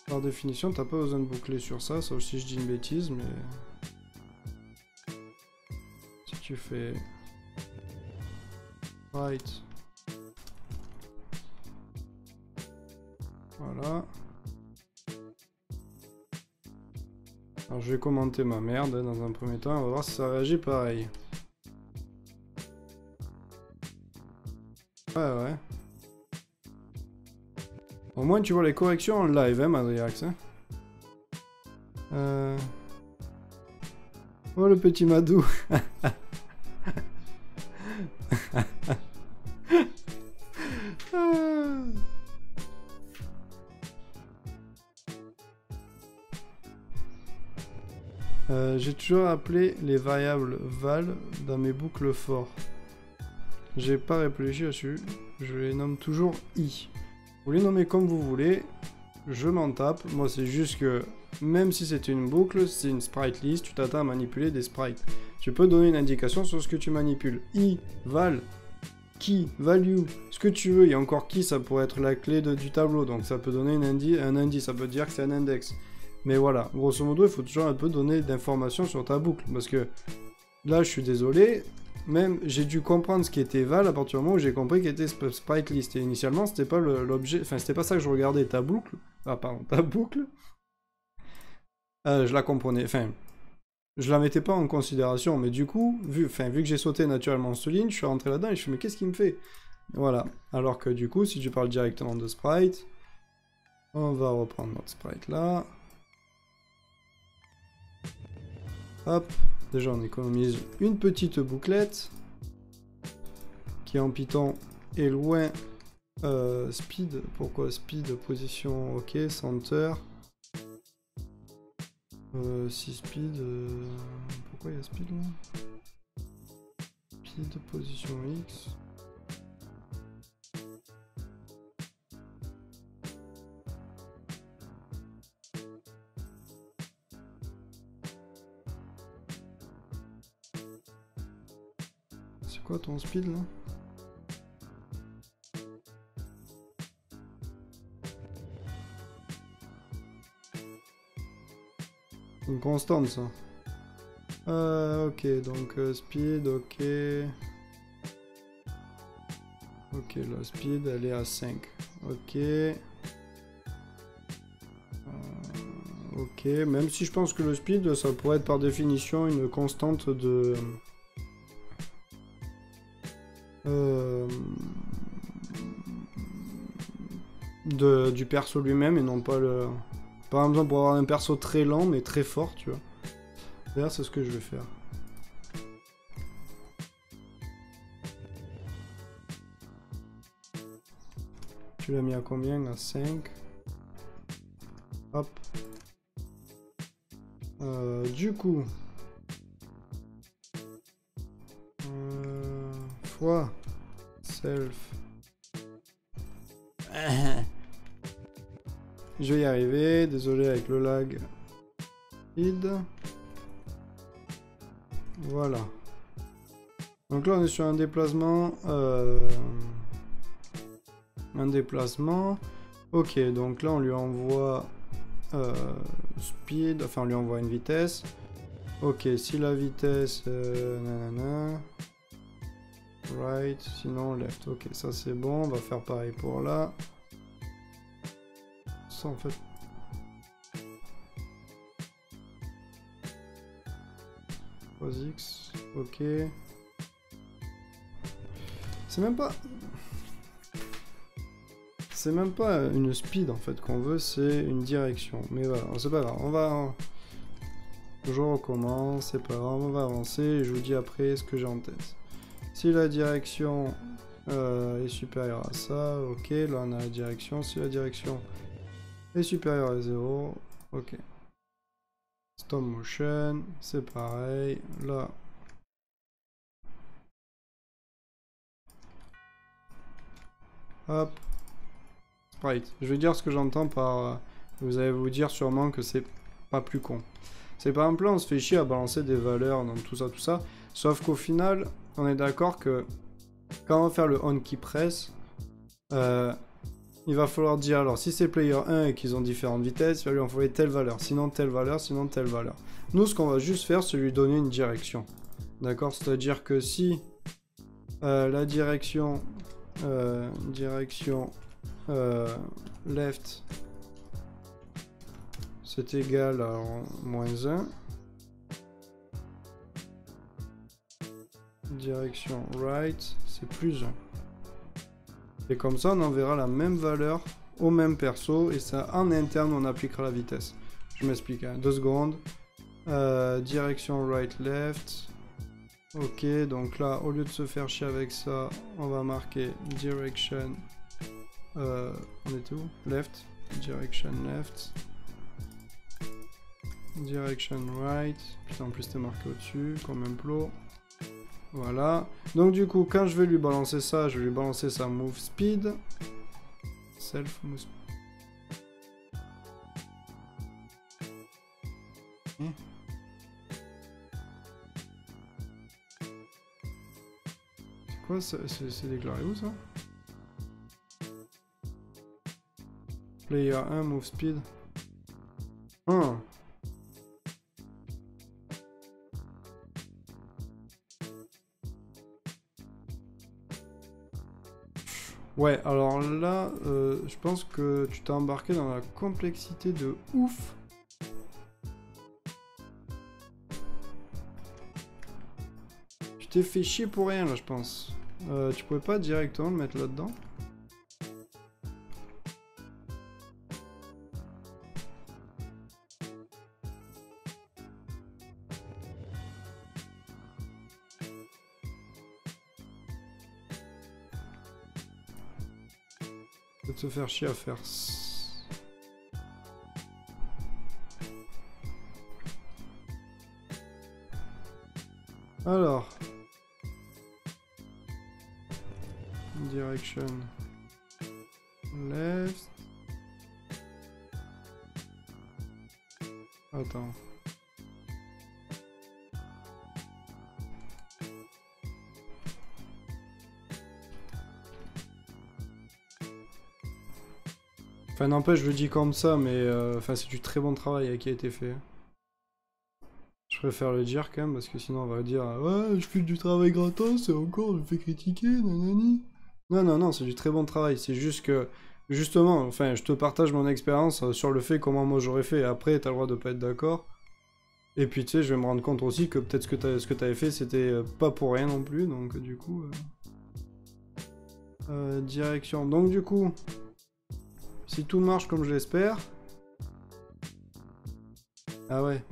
[SPEAKER 1] Par définition, t'as pas besoin de boucler sur ça, sauf si je dis une bêtise, mais... Si tu fais... Right. Voilà. Alors je vais commenter ma merde hein, dans un premier temps, on va voir si ça réagit pareil. Ouais. Au moins tu vois les corrections en live, hein, Madriax. Hein. Oh le petit Madou. J'ai toujours appelé les variables val dans mes boucles for. J'ai pas réfléchi dessus. Je les nomme toujours i. Vous les nommez comme vous voulez. Je m'en tape. Moi, c'est juste que même si c'est une boucle, c'est une sprite list, tu t'attends à manipuler des sprites. Tu peux donner une indication sur ce que tu manipules. I, val, key, value, ce que tu veux. Il y a encore key, ça pourrait être la clé du tableau. Donc ça peut donner un indice, ça peut dire que c'est un index. Mais voilà, grosso modo, il faut toujours un peu donner d'informations sur ta boucle. Parce que là, je suis désolé, même j'ai dû comprendre ce qui était val à partir du moment où j'ai compris qu'était sprite list. Et initialement, c'était pas l'objet, enfin, c'était pas ça que je regardais. Ta boucle, ta boucle, je la comprenais, enfin, je la mettais pas en considération. Mais du coup, vu que j'ai sauté naturellement cette ligne, je suis rentré là-dedans et je me suis dit, mais qu'est-ce qu'il me fait? Voilà. Alors que du coup, si tu parles directement de sprite, on va reprendre notre sprite là. Hop, déjà on économise une petite bouclette qui en Python est loin speed. Pourquoi speed? Position, ok, center. Si speed, pourquoi il y a speed là? Speed, position X. C'est quoi ton speed là? Une constante ça. Ok, donc speed, ok. Ok, la speed elle est à 5. Ok. Ok, même si je pense que le speed ça pourrait être par définition une constante de... du perso lui-même et non pas le... Par exemple pour avoir un perso très lent mais très fort, tu vois. D'ailleurs c'est ce que je vais faire. Tu l'as mis à combien? À 5. Hop. Du coup... fois. Self. Je vais y arriver. Désolé avec le lag. Speed. Voilà. Donc là on est sur un déplacement. Un déplacement. Ok, donc là on lui envoie speed, enfin on lui envoie une vitesse. Ok, si la vitesse nanana, right, sinon left. Ok, ça c'est bon, on va faire pareil pour là. Ça en fait. X, ok. C'est même pas. C'est même pas une speed en fait qu'on veut, c'est une direction. Mais voilà, c'est pas grave, on va... Je recommence, c'est pas grave, on va avancer et je vous dis après ce que j'ai en tête. Si la direction est supérieure à ça, ok, là on a la direction. Si la direction est supérieure à 0, ok. Stop motion, c'est pareil, là... Hop. Sprite. Je vais dire ce que j'entends par... vous allez vous dire sûrement que c'est pas plus con. C'est par exemple là, on se fait chier à balancer des valeurs dans tout ça. Sauf qu'au final, on est d'accord que quand on va faire le on qui presse, il va falloir dire, alors si c'est player 1 et qu'ils ont différentes vitesses, il va lui envoyer telle valeur, sinon telle valeur, sinon telle valeur. Nous, ce qu'on va juste faire, c'est lui donner une direction. D'accord? C'est-à-dire que si la direction left c'est égal à moins 1, direction right c'est plus 1. Et comme ça on enverra la même valeur au même perso et ça en interne on appliquera la vitesse. Je m'explique, hein. 2 secondes. Direction right left. Ok, donc là au lieu de se faire chier avec ça, on va marquer direction. On était où? Left. Direction left. Direction right. Putain, en plus c'était marqué au-dessus, comme un plot. Voilà. Donc du coup, quand je vais lui balancer ça, je vais lui balancer sa move speed. Self move speed. C'est quoi ça? C'est déclaré où ça? Player 1, move speed. Ah. Ouais, alors là, je pense que tu t'es embarqué dans la complexité de ouf. Tu t'es fait chier pour rien, là, je pense. Tu pouvais pas directement le mettre là-dedans? De se faire chier à faire. Alors. Direction. Left. Attends. Enfin, n'empêche, je le dis comme ça, mais c'est du très bon travail qui a été fait. Je préfère le dire quand même, parce que sinon on va dire ouais, je fais du travail gratos, et encore, je me fais critiquer, nanani. Non, non, non, c'est du très bon travail. C'est juste que, justement, enfin, je te partage mon expérience sur le fait comment moi j'aurais fait. Après, t'as le droit de pas être d'accord. Et puis, tu sais, je vais me rendre compte aussi que peut-être ce que t'avais fait, c'était pas pour rien non plus, donc du coup... direction. Donc du coup... Si tout marche comme je l'espère... Ah ouais.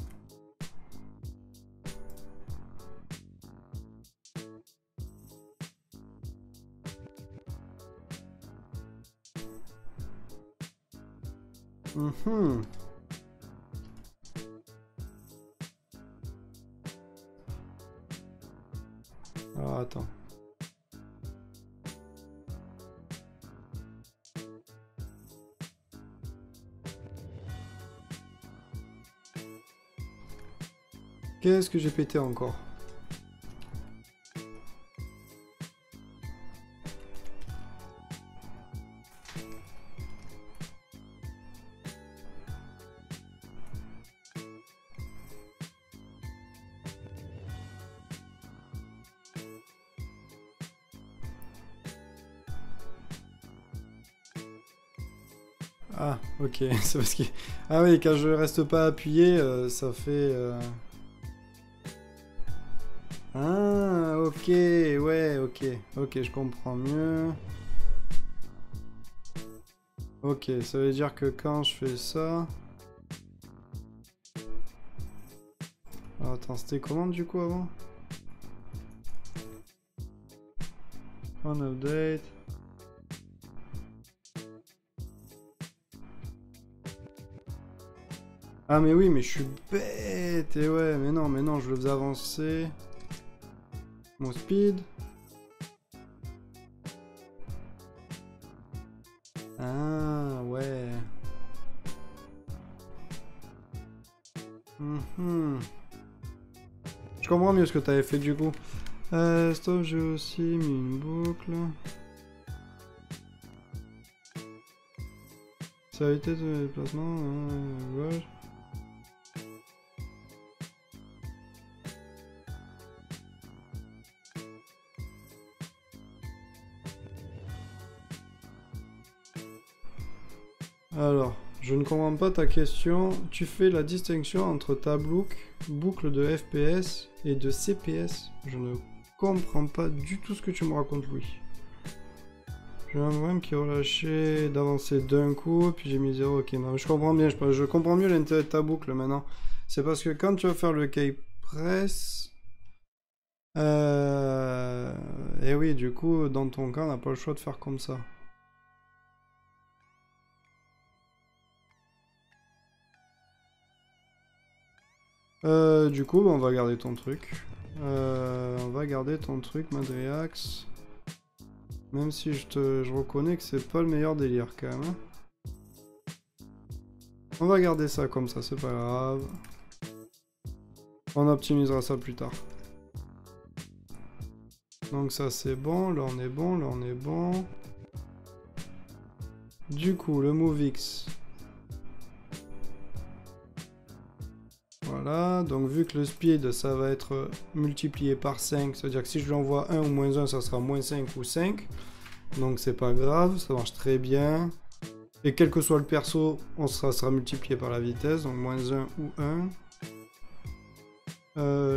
[SPEAKER 1] Alors attends. Qu'est-ce que j'ai pété encore? Ah, ok, c'est parce que... Ah oui, quand je reste pas appuyé, ça fait... Ah, ok, ouais, ok. Ok, je comprends mieux. Ok, ça veut dire que quand je fais ça... Ah, attends, c'était comment du coup avant? On update... Ah mais oui, mais je suis bête, et ouais, mais non, je le faisais avancer. Mon speed. Ah, ouais. Je comprends mieux ce que t'avais fait du coup. Stop, j'ai aussi mis une boucle. Ça a été de déplacement, ouais. Alors, je ne comprends pas ta question. Tu fais la distinction entre ta boucle de FPS et de CPS. Je ne comprends pas du tout ce que tu me racontes, Louis. J'ai un VM qui est relâché d'avancer d'un coup, puis j'ai mis 0. Ok, non, je comprends bien. Je comprends mieux l'intérêt de ta boucle maintenant. C'est parce que quand tu vas faire le key press... Et oui, du coup, dans ton cas, on n'a pas le choix de faire comme ça. Du coup, bah, on va garder ton truc. On va garder ton truc, Madriax. Même si je reconnais que c'est pas le meilleur délire quand même. On va garder ça comme ça, c'est pas grave. On optimisera ça plus tard. Donc ça c'est bon, là on est bon, là on est bon. Du coup, le MoveX. Voilà, donc vu que le speed ça va être multiplié par 5, c'est-à-dire que si je lui envoie 1 ou moins 1, ça sera moins 5 ou 5. Donc c'est pas grave, ça marche très bien. Et quel que soit le perso, ça sera multiplié par la vitesse, donc moins 1 ou 1.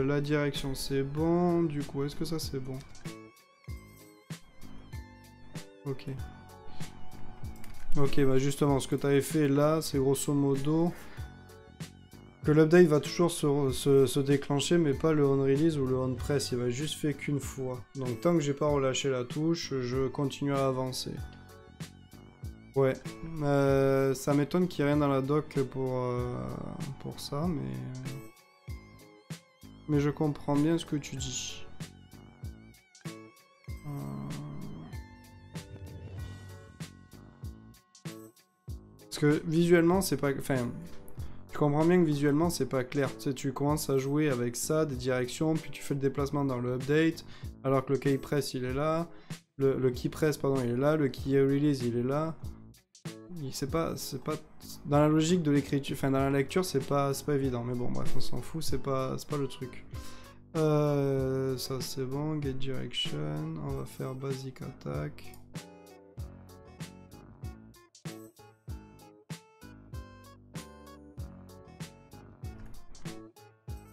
[SPEAKER 1] La direction c'est bon, du coup est-ce que ça c'est bon? Ok. Ok, bah justement, ce que tu avais fait là, c'est grosso modo que l'update va toujours se déclencher, mais pas le on-release ou le on-press, il va juste fait qu'une fois. Donc tant que j'ai pas relâché la touche, je continue à avancer. Ouais, ça m'étonne qu'il n'y ait rien dans la doc pour ça, mais je comprends bien ce que tu dis. Parce que visuellement, c'est pas... Enfin, tu comprends bien que visuellement, c'est pas clair. Tu sais, tu commences à jouer avec ça, des directions, puis tu fais le déplacement dans le update, alors que le key press, il est là. Le key press, pardon, il est là. Le key release, il est là. C'est pas... Dans la logique de l'écriture, enfin, dans la lecture, c'est pas évident. Mais bon, bref, on s'en fout, c'est pas le truc. Ça, c'est bon. Get direction. On va faire basic attack.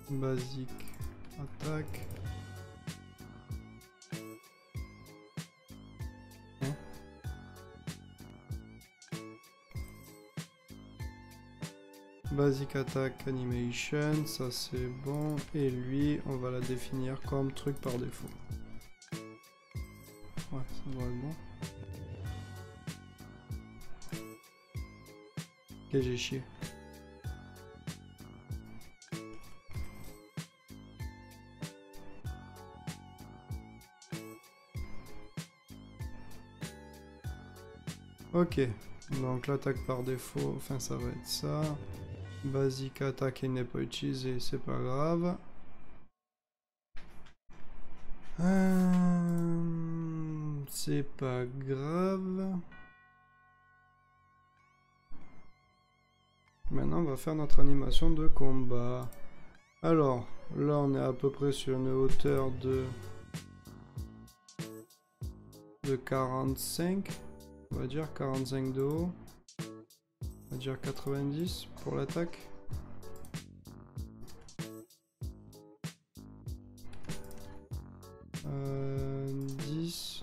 [SPEAKER 1] Basic attaque. Hein? Basic attack animation, ça c'est bon. Et lui, on va la définir comme truc par défaut. Ouais, ça doit être bon. Ok, j'ai chié. Ok, donc l'attaque par défaut, enfin ça va être ça. Basic attaque il n'est pas utilisé, c'est pas grave. C'est pas grave. Maintenant, on va faire notre animation de combat. Alors, là, on est à peu près sur une hauteur de 45. On va dire 45 de haut. On va dire 90 pour l'attaque. Euh, 10.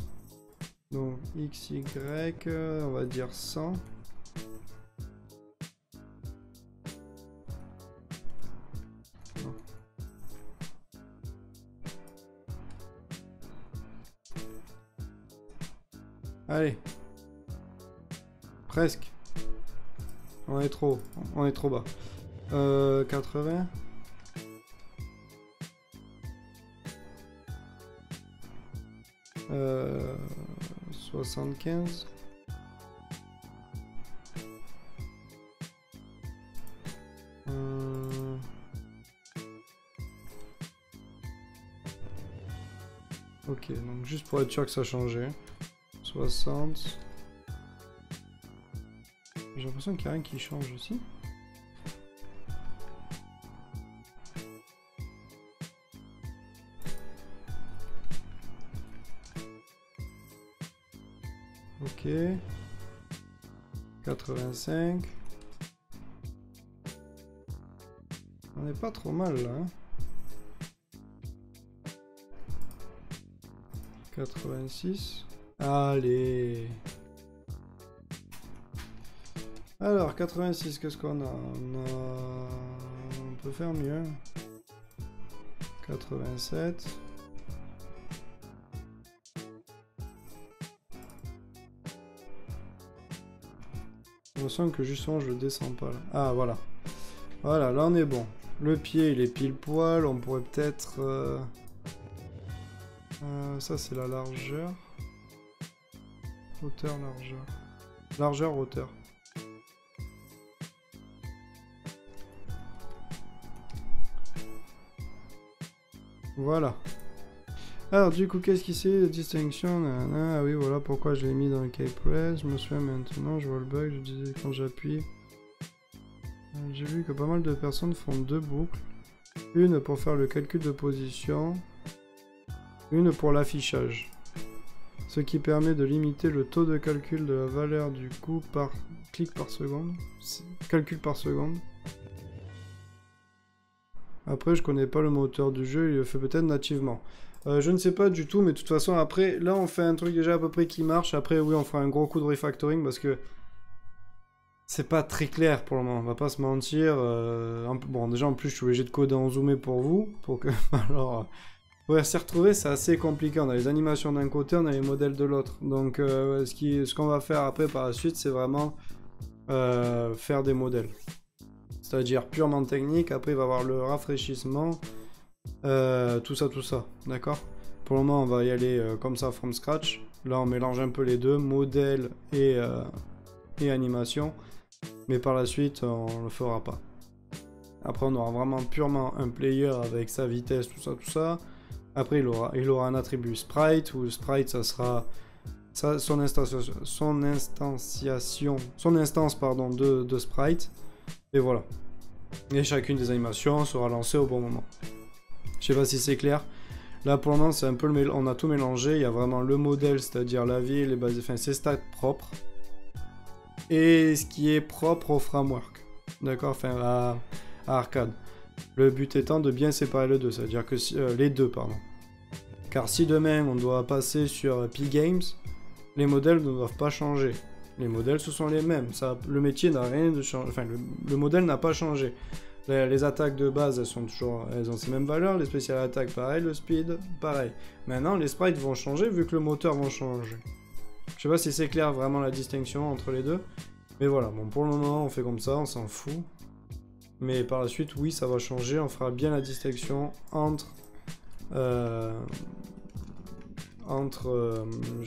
[SPEAKER 1] Donc, XY, on va dire 100. Allez. Presque. On est trop bas. 80. Euh, 75. Ok, donc juste pour être sûr que ça a changé. 60. J'ai l'impression qu'il n'y a rien qui change aussi. Ok. 85. On n'est pas trop mal là. Hein. 86. Allez. Alors, 86, qu'est-ce qu'on a? On peut faire mieux. 87. On sent que justement je le descends pas là. Ah voilà. Voilà, là on est bon. Le pied il est pile poil. On pourrait peut-être... ça c'est la largeur. Hauteur, largeur. Largeur, hauteur. Voilà. Alors du coup, qu'est-ce qui c'est? Distinction, ah oui, voilà pourquoi je l'ai mis dans le keypress. Je me souviens maintenant, je vois le bug, je disais quand j'appuie. J'ai vu que pas mal de personnes font deux boucles. Une pour faire le calcul de position. Une pour l'affichage. Ce qui permet de limiter le taux de calcul de la valeur du coup par clic par seconde. Calcul par seconde. Après, je connais pas le moteur du jeu, il le fait peut-être nativement. Je ne sais pas du tout, mais de toute façon, après, là, on fait un truc déjà à peu près qui marche. Après, oui, on fera un gros coup de refactoring parce que c'est pas très clair pour le moment, on va pas se mentir. Bon, déjà, en plus, je suis obligé de coder en zoomé pour vous, pour que... Alors, pour s'y retrouver, c'est assez compliqué. On a les animations d'un côté, on a les modèles de l'autre. Donc, ce qu'on va faire après, par la suite, c'est vraiment faire des modèles. C'est-à-dire purement technique. Après, il va y avoir le rafraîchissement. Tout ça, d'accord? Pour le moment, on va y aller comme ça, from scratch. Là, on mélange un peu les deux, modèle et animation. Mais par la suite, on le fera pas. Après, on aura vraiment purement un player avec sa vitesse, tout ça. Après, il aura un attribut sprite, où le sprite, ça sera son instance de sprite. Et voilà. Et chacune des animations sera lancée au bon moment. Je sais pas si c'est clair. Là, pour le moment, c'est un peu on a tout mélangé. Il y a vraiment le modèle, c'est-à-dire la ville, les bases, enfin, ses stats propres. Et ce qui est propre au framework. D'accord? Enfin, à Arcade. Le but étant de bien séparer les deux, c'est-à-dire que les deux, pardon. Car si demain on doit passer sur P-Games, les modèles ne doivent pas changer. Les modèles, ce sont les mêmes. Ça, le métier n'a rien de changé. Enfin, le modèle n'a pas changé. Les attaques de base, elles ont ces mêmes valeurs. Les spéciales attaques, pareil. Le speed, pareil. Maintenant, les sprites vont changer vu que le moteur va changer. Je sais pas si c'est clair vraiment la distinction entre les deux. Mais voilà, bon, pour le moment, on fait comme ça, on s'en fout. Mais par la suite, oui, ça va changer. On fera bien la distinction entre... je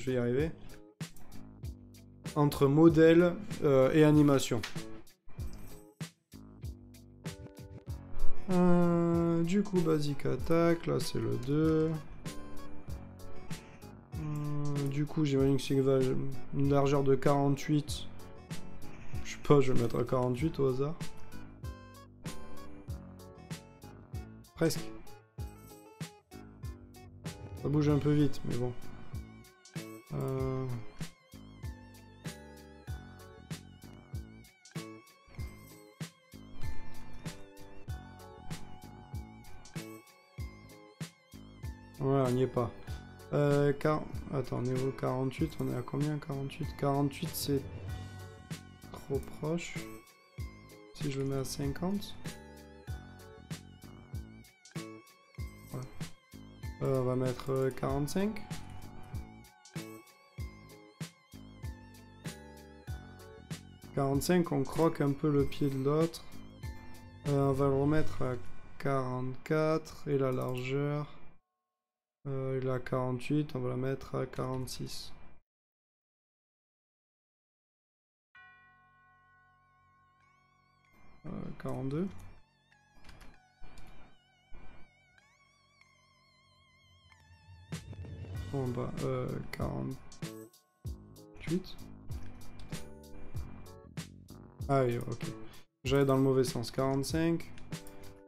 [SPEAKER 1] vais y arriver. Entre modèle et animation. Du coup, basic attack, là c'est le 2. du coup, j'imagine que c'est une largeur de 48. Je sais pas, je vais mettre à 48 au hasard. Presque. Ça bouge un peu vite, mais bon. Ouais, on n'y est pas. Attends, niveau 48, on est à combien 48? 48, c'est trop proche. Si je le mets à 50. Ouais. On va mettre 45. On croque un peu le pied de l'autre. On va le remettre à 44 et la largeur. Il est à 48, on va la mettre à 46. Euh, 42. En bas, 48. Ah oui, ok. J'allais dans le mauvais sens. 45.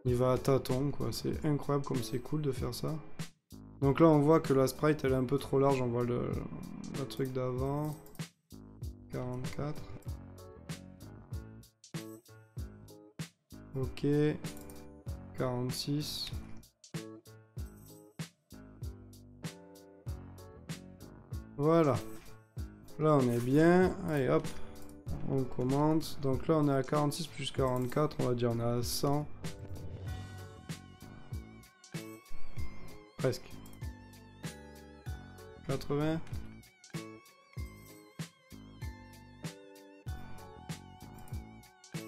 [SPEAKER 1] Il va à tâtons, quoi. C'est incroyable comme c'est cool de faire ça. Donc là, on voit que la sprite, elle est un peu trop large. On voit le truc d'avant. 44. Ok. 46. Voilà. Là, on est bien. Allez, hop. On commente. Donc là, on est à 46 plus 44. On va dire on est à 100. Presque. 80.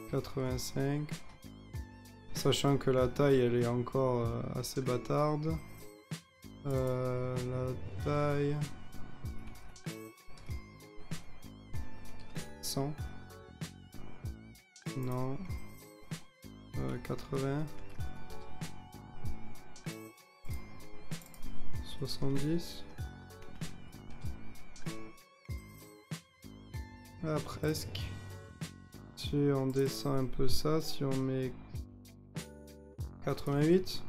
[SPEAKER 1] « 85. Sachant que la taille, elle est encore assez bâtarde. La taille... 100. Non. 80. 70. Ah, presque. Si on descend un peu ça, si on met 88.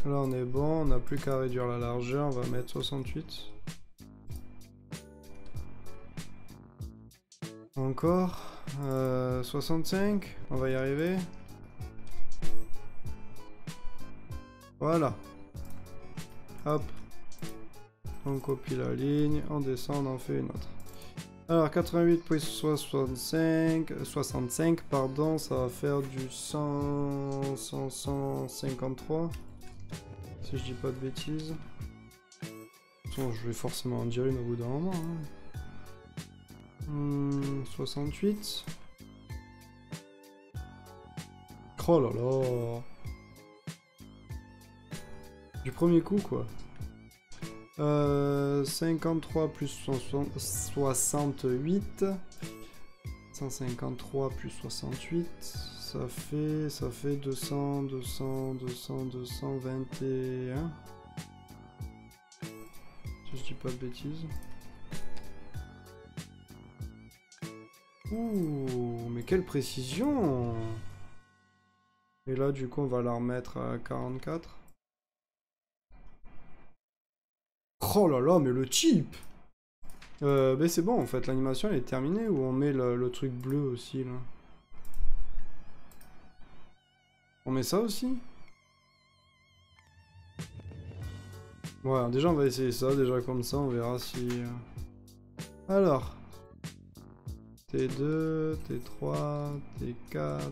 [SPEAKER 1] Là on est bon, on n'a plus qu'à réduire la largeur, on va mettre 68. Encore 65, on va y arriver. Voilà. Hop. On copie la ligne, on descend, on en fait une autre. Alors 88 plus 65, pardon, ça va faire du 153. Si je dis pas de bêtises. Bon, je vais forcément en dire une au bout d'un moment. Hein. 68. Oh là là. Du premier coup quoi. 53 plus 68. 153 plus 68. Ça fait 200, 221. Si je dis pas de bêtises. Ouh, mais quelle précision! Et là, du coup, on va la remettre à 44. Oh là là, mais le cheap! Ben c'est bon, en fait, l'animation elle est terminée, ou on met le truc bleu aussi, là? On met ça aussi? Ouais, déjà on va essayer ça, déjà comme ça, on verra si... Alors... T2, T3, T4,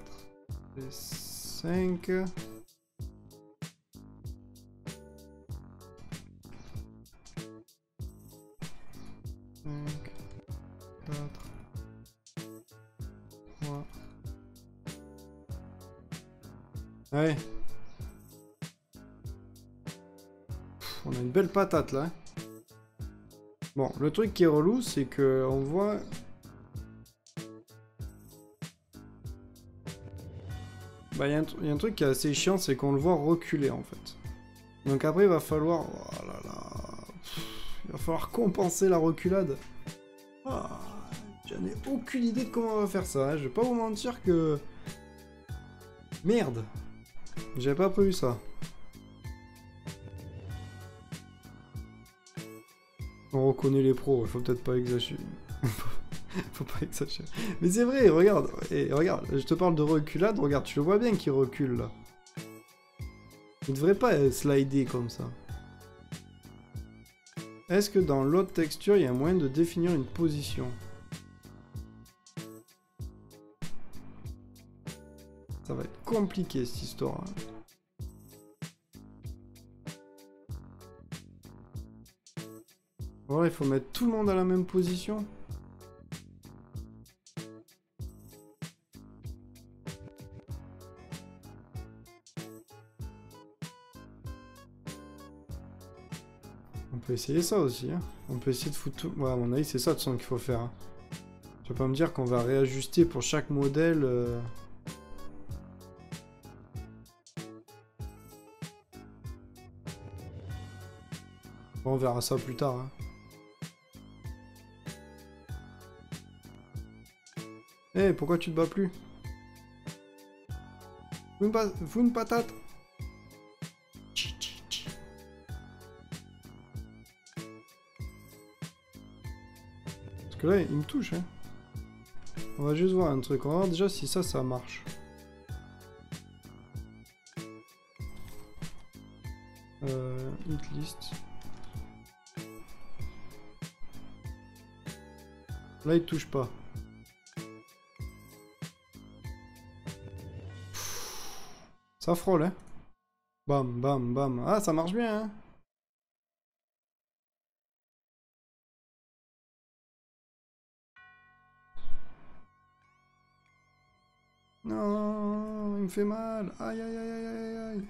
[SPEAKER 1] T5... 3. Ouais. On a une belle patate là. Bon, le truc qui est relou, c'est que on voit... Bah, il y a un truc qui est assez chiant, c'est qu'on le voit reculer en fait. Donc après, il va falloir... Oh là là. va falloir compenser la reculade. Ah, j'en ai aucune idée de comment on va faire ça. Hein. Je vais pas vous mentir que... Merde. J'avais pas prévu ça. On reconnaît les pros, faut peut-être pas exagérer. Faut pas exagérer. Mais c'est vrai, regarde, et regarde, je te parle de reculade, regarde, tu le vois bien qu'il recule là. Il devrait pas slider comme ça. Est-ce que dans l'autre texture, il y a un moyen de définir une position? Ça va être compliqué cette histoire. Hein. Voilà, il faut mettre tout le monde à la même position. On peut essayer ça aussi. Hein. On peut essayer de foutre tout... Ouais, à mon avis, c'est ça de toute façon qu'il faut faire. Hein. Tu vas pas me dire qu'on va réajuster pour chaque modèle... Bon, on verra ça plus tard. Hein. Eh, hey, pourquoi tu te bats plus? Fous une patate. Parce que là, il me touche. Hein. On va juste voir un truc. On va voir déjà si ça marche. Hit list. Là, il touche pas. Ça frôle, hein. Bam, bam, bam. Ah, ça marche bien, hein. Non, il me fait mal. Aïe, aïe, aïe, aïe, aïe, aïe.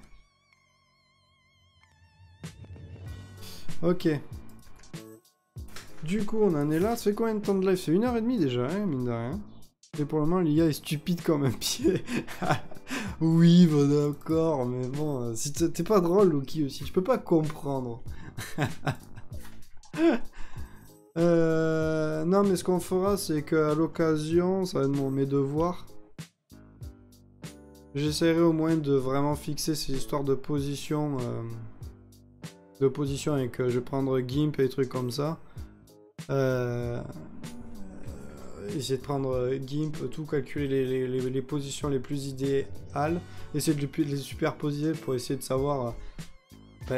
[SPEAKER 1] Ok. Du coup, on en est là. Ça fait combien de temps de live? C'est 1h30 déjà, hein, mine de rien. Et pour le moment, l'IA est stupide comme un pied. Oui, bon d'accord, mais bon, si t'es pas drôle, Loki, aussi, tu peux pas comprendre. Non, mais ce qu'on fera, c'est qu'à l'occasion, ça va être mes devoirs. J'essaierai au moins de vraiment fixer ces histoires de position. Avec, je vais prendre GIMP et des trucs comme ça. Essayer de prendre GIMP, tout calculer les positions les plus idéales, essayer de les superposer pour essayer de savoir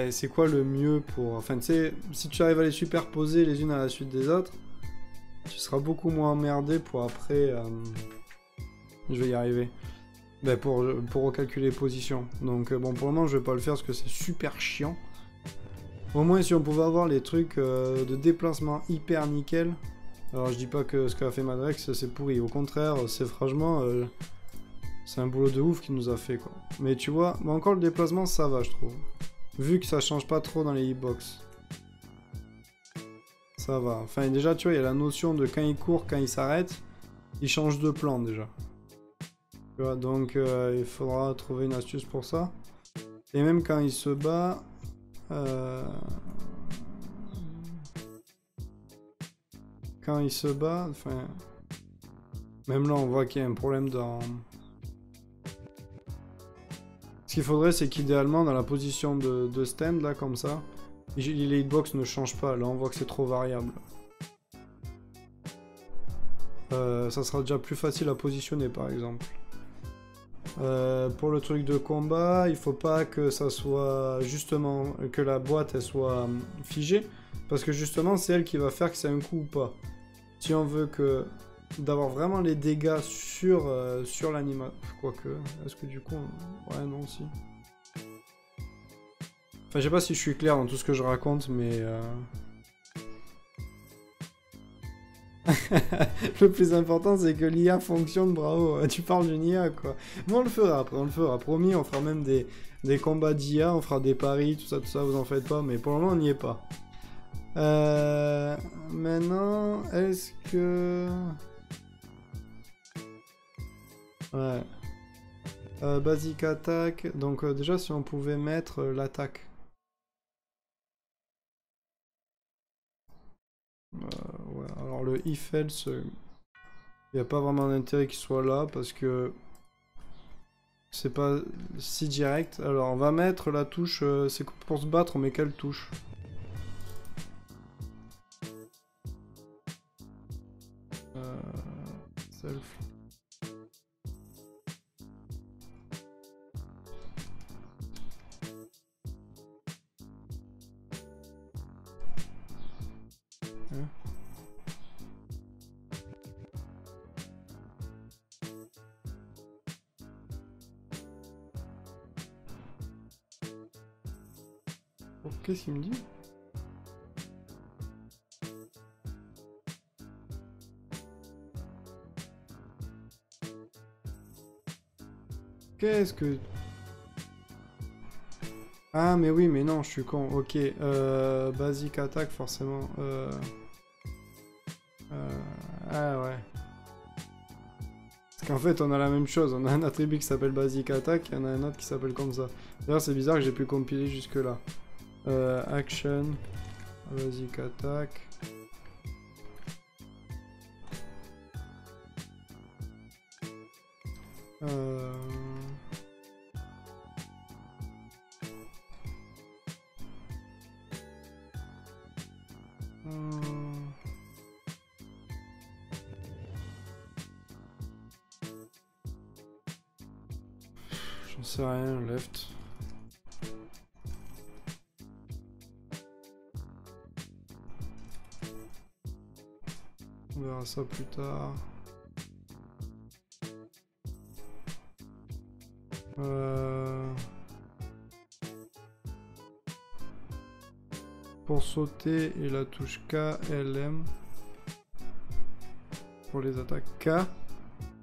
[SPEAKER 1] c'est quoi le mieux pour... Enfin, tu sais, si tu arrives à les superposer les unes à la suite des autres, tu seras beaucoup moins emmerdé pour après... je vais y arriver. Pour recalculer les positions. Donc bon, pour le moment, je vais pas le faire parce que c'est super chiant. Au moins, si on pouvait avoir les trucs de déplacement hyper nickel... Alors je dis pas que ce qu'a fait Madrex c'est pourri, au contraire, c'est franchement c'est un boulot de ouf qu'il nous a fait quoi. Mais tu vois, encore le déplacement ça va je trouve. Vu que ça change pas trop dans les hitbox. Ça va. Enfin déjà tu vois, il y a la notion de quand il court, quand il s'arrête, il change de plan déjà. Tu vois, donc il faudra trouver une astuce pour ça. Et même quand il se bat... Quand il se bat, enfin... Même là, on voit qu'il y a un problème dans... Ce qu'il faudrait, c'est qu'idéalement, dans la position de stand, là, comme ça, les hitbox ne changent pas. Là, on voit que c'est trop variable. Ça sera déjà plus facile à positionner, par exemple. Pour le truc de combat, il faut pas que ça soit... Justement, que la boîte, elle soit figée. Parce que justement, c'est elle qui va faire que c'est un coup ou pas. Si on veut que d'avoir vraiment les dégâts sur l'animal... Quoique, est-ce que du coup... Ouais, non, si. Enfin, je sais pas si je suis clair dans tout ce que je raconte, mais... Le plus important, c'est que l'IA fonctionne, bravo. Tu parles d'une IA, quoi. Mais on le fera après, on le fera. Promis, on fera même des combats d'IA, on fera des paris, tout ça, vous en faites pas. Mais pour le moment, on n'y est pas. Maintenant, est-ce que... Ouais. Basic attack. Donc déjà, si on pouvait mettre l'attaque. le if else, il n'y a pas vraiment d'intérêt qu'il soit là parce que c'est pas si direct. Alors on va mettre la touche, c'est pour se battre, on met quelle touche? Self. Hein? Oh, qu'est-ce qu'il me dit? Qu'est-ce que... Ah, mais oui, mais non, je suis con. Ok, basic attack, forcément. Ah ouais. Parce qu'en fait, on a la même chose. On a un attribut qui s'appelle basic attack et on a un autre qui s'appelle comme ça. D'ailleurs, c'est bizarre que j'ai pu compiler jusque-là. Action, basic attack. J'en sais rien, left. On verra ça plus tard. Pour sauter et la touche K, LM. Pour les attaques K,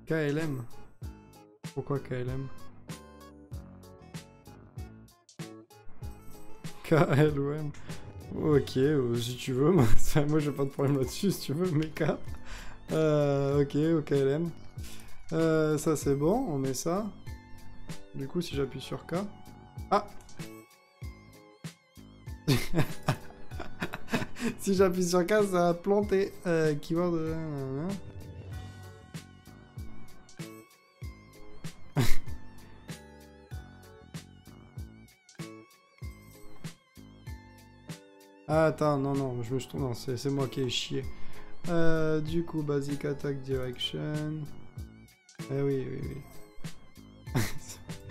[SPEAKER 1] KLM. Pourquoi KLM? KLOM. Ok, si tu veux. Moi j'ai pas de problème là-dessus si tu veux, mais K. Ok, KLM. Ça c'est bon, on met ça. Du coup, si j'appuie sur K... Ah! Si j'appuie sur K, ça va planter. Keyword... Ah, attends, non, je me trompe. Non, c'est moi qui ai chié. Du coup, basic attack direction... Eh oui.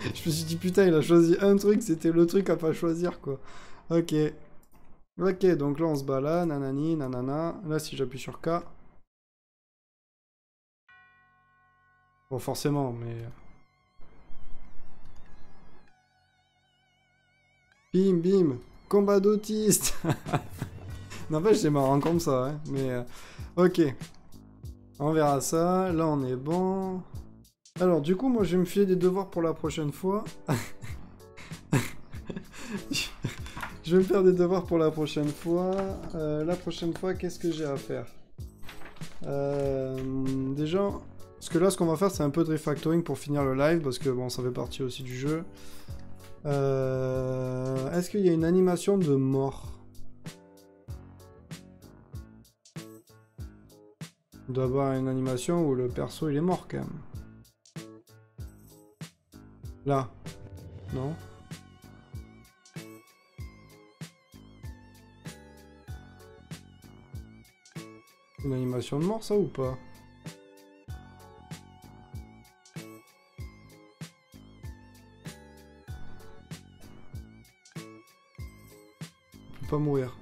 [SPEAKER 1] Je me suis dit, putain, il a choisi un truc, c'était le truc à pas choisir, quoi. Ok. Ok, donc là, on se bat là, nanani, nanana. Là, si j'appuie sur K... Bon, forcément, mais... Bim, combat d'autiste. N'empêche, c'est marrant comme ça, hein. Mais, ok. On verra ça. Là, on est bon. Alors, du coup, moi, je vais me filer des devoirs pour la prochaine fois. Je vais me faire des devoirs pour la prochaine fois. La prochaine fois, qu'est-ce que j'ai à faire? Déjà, parce que là, ce qu'on va faire, c'est un peu de refactoring pour finir le live, parce que, bon, ça fait partie aussi du jeu. Est-ce qu'il y a une animation de mort? Il doit y avoir une animation où le perso, il est mort, quand même. Là. Non? Une animation de mort, ça, ou pas? On peut pas mourir.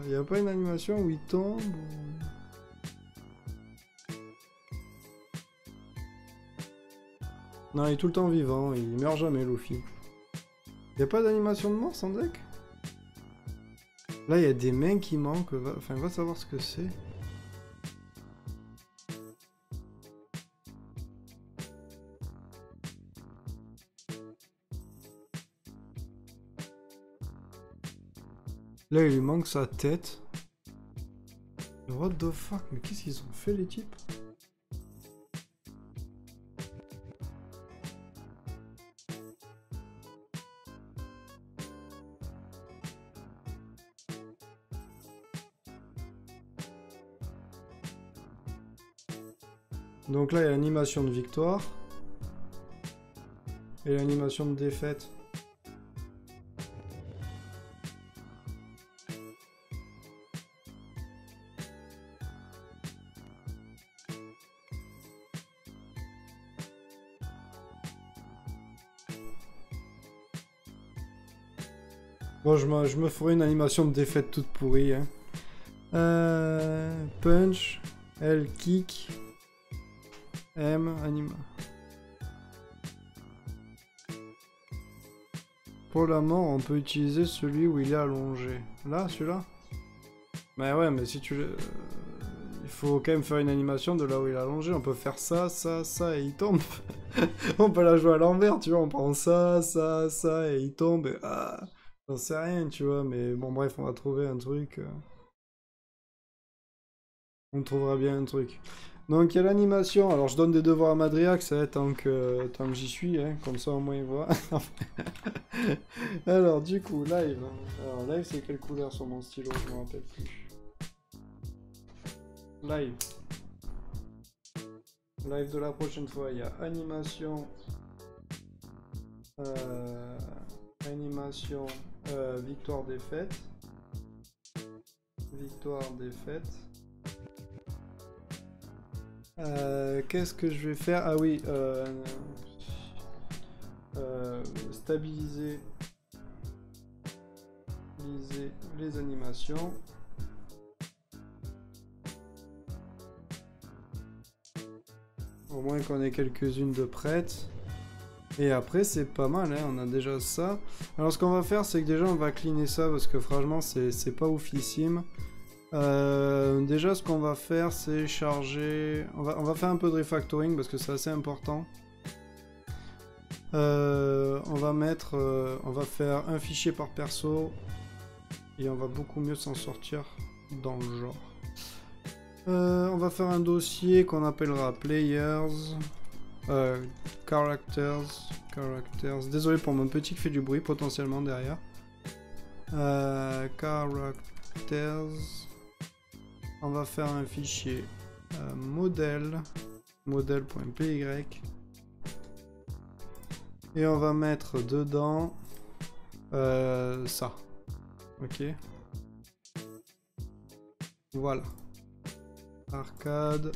[SPEAKER 1] Y a pas une animation où il tombe ou... Non, il est tout le temps vivant, il meurt jamais, Luffy. Y a pas d'animation de mort sans deck? Là, il y a des mains qui manquent. Enfin, va savoir ce que c'est. Là, il lui manque sa tête. What the fuck? Mais qu'est-ce qu'ils ont fait, les types? Donc là, il y a l'animation de victoire. Et l'animation de défaite. Bon, je me ferai une animation de défaite toute pourrie. Hein. Punch, L, kick, M, anima. Pour la mort, on peut utiliser celui où il est allongé. Là, celui-là? Mais ouais, mais si tu le... il faut quand même faire une animation de là où il est allongé. On peut faire ça, ça, ça, et il tombe. On peut la jouer à l'envers, tu vois. On prend ça, ça, ça, et il tombe. Et... ah, j'en sais rien, tu vois. Mais bon, bref, on va trouver un truc. On trouvera bien un truc. Donc, il y a l'animation. Alors, je donne des devoirs à Madriax tant que j'y suis. Hein. Comme ça, au moins, il voit. Alors, du coup, live. Alors, live, c'est quelle couleur sur mon stylo? Je me rappelle plus. Live. Live de la prochaine fois, il y a animation. Animation. Victoire, défaite. Victoire, défaite. Qu'est-ce que je vais faire? Ah oui, stabiliser les animations. Au moins qu'on ait quelques-unes de prêtes. Et après, c'est pas mal, hein, on a déjà ça. Alors, ce qu'on va faire, c'est que déjà, on va cleaner ça parce que franchement, c'est pas oufissime. Déjà, ce qu'on va faire, c'est charger... On va faire un peu de refactoring parce que c'est assez important. On va faire un fichier par perso et on va beaucoup mieux s'en sortir dans le genre. On va faire un dossier qu'on appellera Players, Characters. Désolé pour mon petit qui fait du bruit potentiellement derrière. Characters. On va faire un fichier modèle.py et on va mettre dedans ça. Ok. Voilà. Arcade.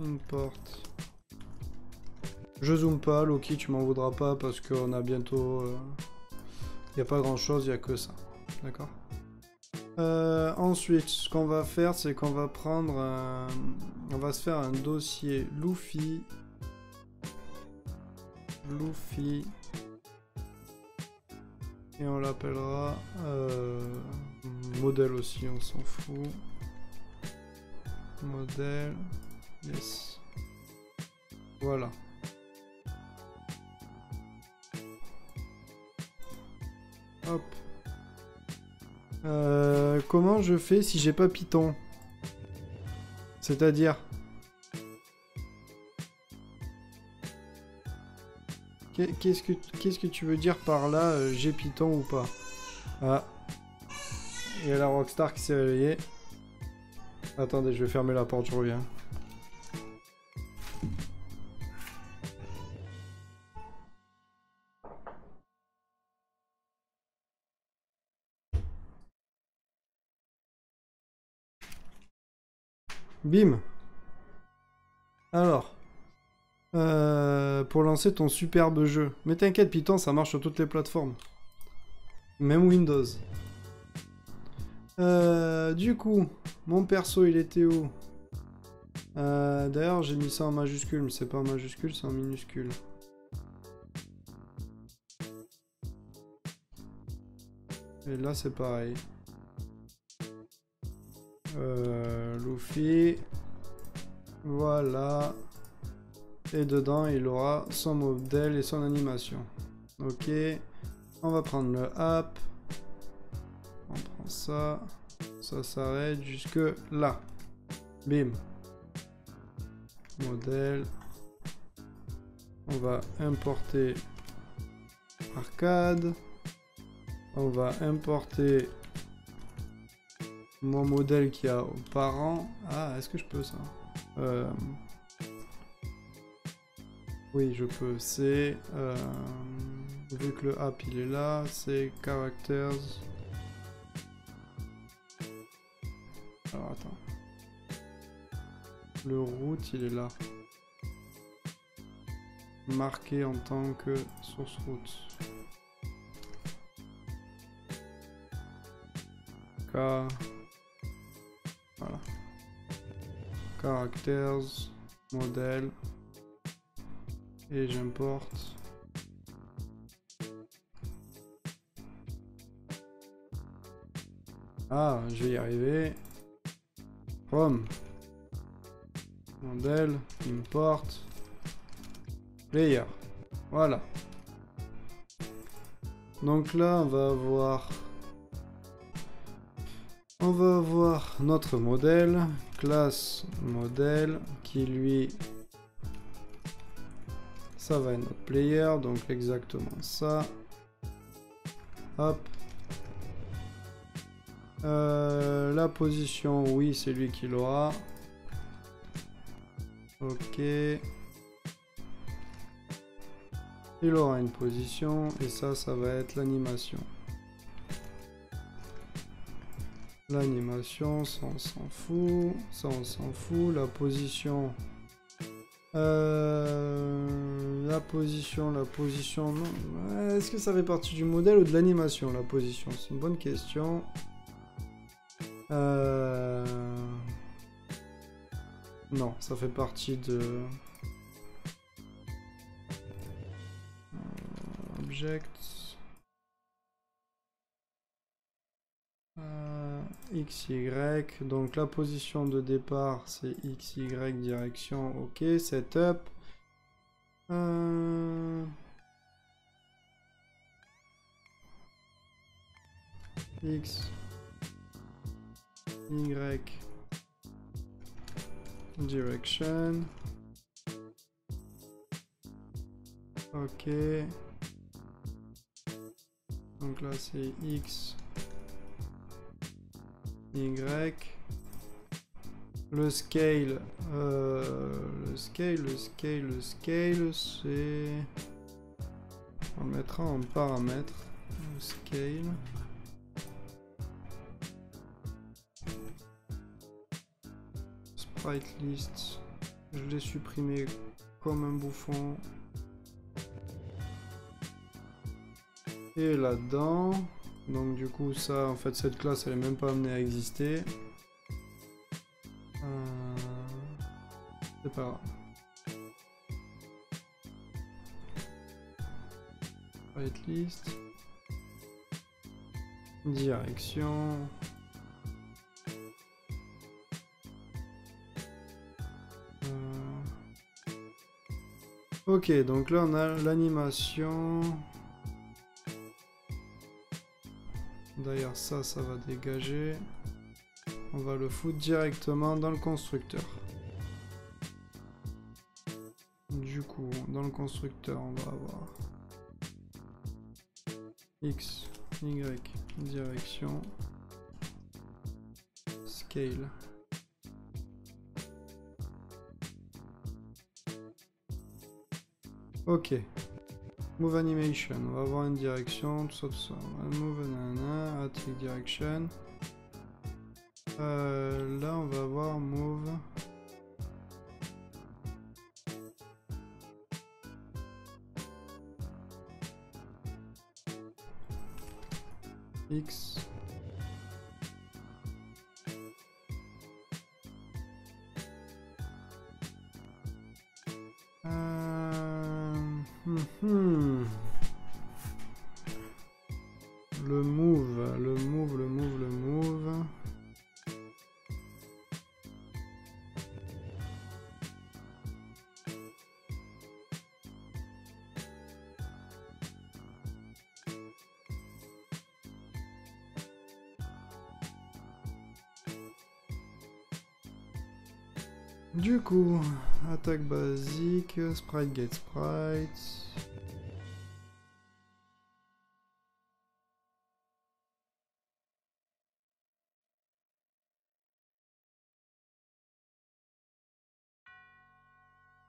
[SPEAKER 1] Import. Je zoome pas, Loki, tu m'en voudras pas parce qu'on a bientôt... il n'y a pas grand chose, il n'y a que ça. D'accord. Ensuite, ce qu'on va faire, c'est qu'on va prendre on va se faire un dossier Luffy. Et on l'appellera modèle aussi, on s'en fout. Modèle. Yes. Voilà. Hop. Comment je fais si j'ai pas Python? C'est-à-dire... Qu'est-ce que tu veux dire par là, j'ai Python ou pas? Ah. Il y a la Rockstar qui s'est réveillée. Attendez, je vais fermer la porte, je reviens. Bim. Alors. Pour lancer ton superbe jeu. Mais t'inquiète, Python, ça marche sur toutes les plateformes. Même Windows. Du coup, mon perso, il était où? D'ailleurs, j'ai mis ça en majuscule, mais c'est pas en majuscule, c'est en minuscule. Et là, c'est pareil. Luffy. Voilà. Et dedans, il aura son modèle et son animation. Ok. On va prendre le app. On prend ça. Ça s'arrête jusque là. Bim. Modèle. On va importer arcade. On va importer mon modèle qui a aux parents. Ah, est-ce que je peux ça? Oui, je peux. C'est... vu que le app il est là, c'est characters. Alors attends. Le route il est là. Marqué en tant que source route. Voilà. Characters, modèle. Et j'importe. Ah, je vais y arriver. From. Modèle, import. Player. Voilà. Donc là, on va avoir notre modèle, classe modèle, qui lui, ça va être notre player, donc exactement ça. Hop. La position, oui, c'est lui qui l'aura. Ok. Il aura une position, et ça va être l'animation. L'animation, ça on s'en fout. Ça on s'en fout. La position. La position, non. Est-ce que ça fait partie du modèle ou de l'animation, la position? C'est une bonne question. Non, ça fait partie de... Object. XY, donc la position de départ c'est XY direction, ok, setup. X, Y, direction. Ok. Donc là c'est X, Y. Le scale, c'est... On le mettra en paramètre. Le scale. Sprite list. Je l'ai supprimé comme un bouffon. Et là-dedans, donc du coup ça, en fait cette classe elle est même pas amenée à exister. C'est pas grave. Sprite list. Direction. Ok, donc là on a l'animation. D'ailleurs ça va dégager. On va le foutre directement dans le constructeur. Du coup, dans le constructeur, on va avoir X, Y, direction, scale. Ok. Move animation, on va avoir une direction, tout ça. Move nanana, at direction. Là, on va avoir move. X. Le move. Du coup, attaque basique, sprite get sprite.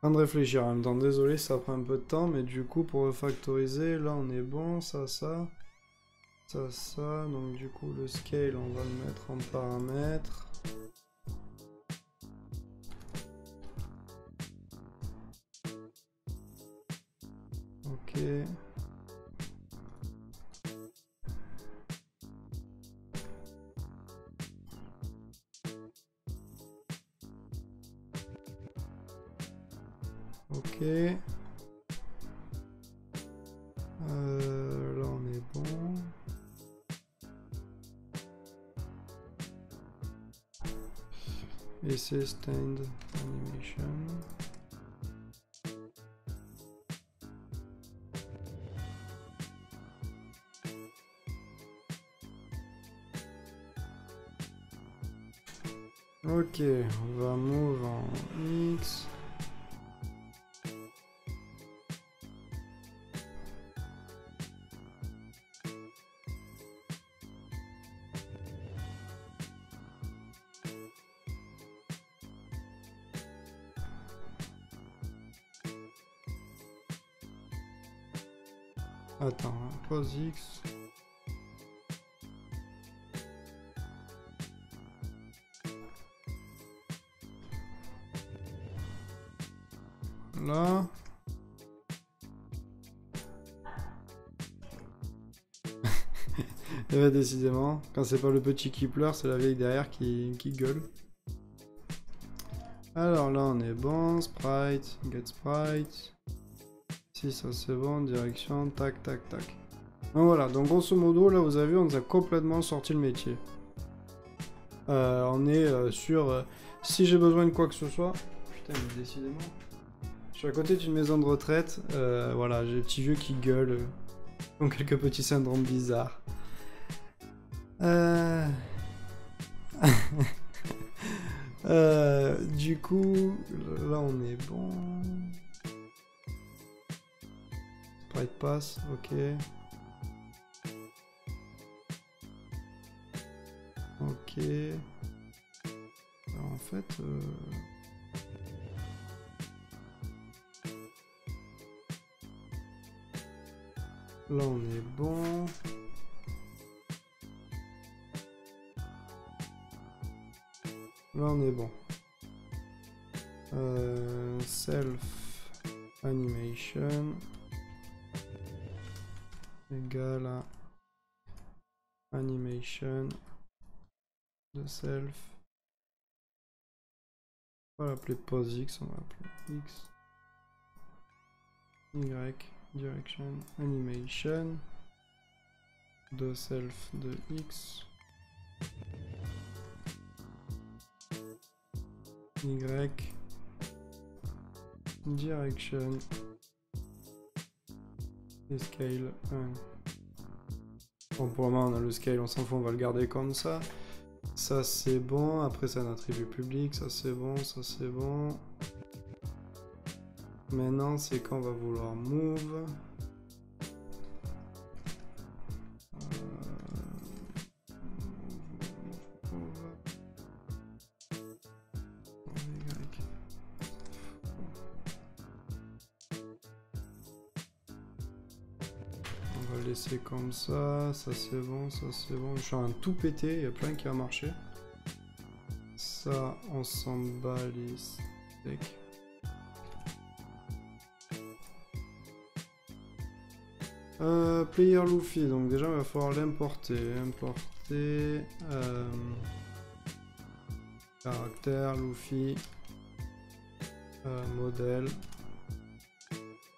[SPEAKER 1] Temps de réfléchir en même temps, désolé, ça prend un peu de temps, mais du coup, pour refactoriser, là on est bon, ça, donc du coup, le scale, on va le mettre en paramètres. Ok. Ok. Là on est bon. Et c'est stand animation. Ok, on va move en X. Attends, pose X. Là. Et bah, décidément, quand c'est pas le petit qui pleure, c'est la vieille derrière qui gueule. Alors là on est bon, sprite, get sprite. Si ça c'est bon, direction, tac tac tac. Donc voilà, donc grosso modo là vous avez vu on nous a complètement sorti le métier. On est sur si j'ai besoin de quoi que ce soit. Putain mais décidément. Je suis à côté d'une maison de retraite, voilà, j'ai des petits vieux qui gueulent, ont quelques petits syndromes bizarres. Du coup, là on est bon. Sprite pass, ok. Ok. Alors, en fait... Là on est bon. Là on est bon. Self animation égale à animation de self. On va l'appeler pose X, on va appeler X. Y, direction, animation de self de X. Y, direction, et scale 1. Bon, pour le moment, on a le scale, on s'en fout, on va le garder comme ça. Ça, c'est bon. Après, c'est un attribut public. Ça, c'est bon. Ça, c'est bon. Maintenant, c'est quand on va vouloir move. C'est comme ça c'est bon, ça c'est bon. Je suis un tout pété, il y a plein qui a marché. Ça, on s'en bat les steaks. Player Luffy, donc déjà il va falloir l'importer. Importer. Caractère, Luffy. Modèle.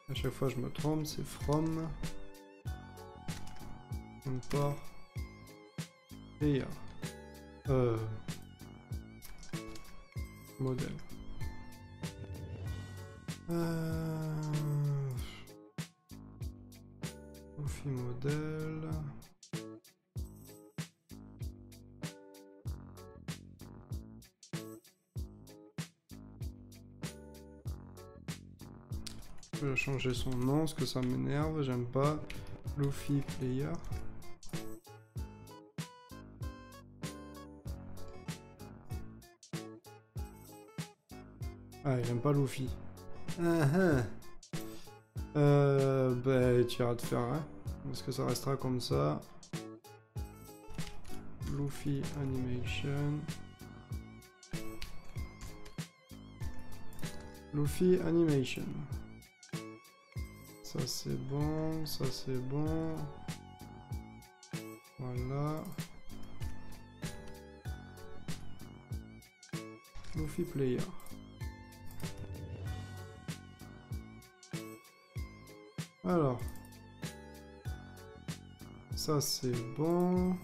[SPEAKER 1] À chaque fois je me trompe, c'est from. Import player modèle Luffy modèle je vais changer son nom parce que ça m'énerve, j'aime pas Luffy player. Ah, il aime pas Luffy. Bah, tu iras te faire, hein. Est-ce que ça restera comme ça? Luffy Animation. Luffy Animation. Ça c'est bon, ça c'est bon. Voilà. Luffy Player. Alors. Ça c'est bon.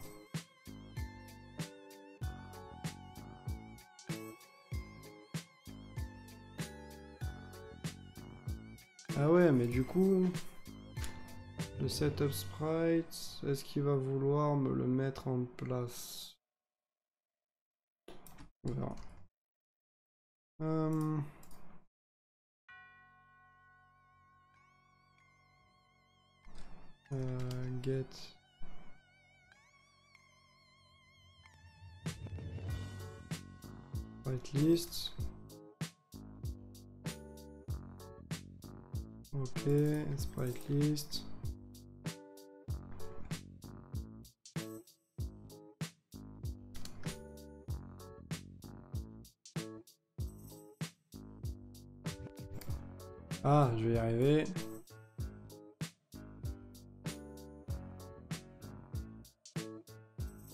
[SPEAKER 1] Ah ouais, mais du coup, le setup sprite, est-ce qu'il va vouloir me le mettre en place? On verra. Get whitelist. Ok, sprite list. Ah, je vais y arriver.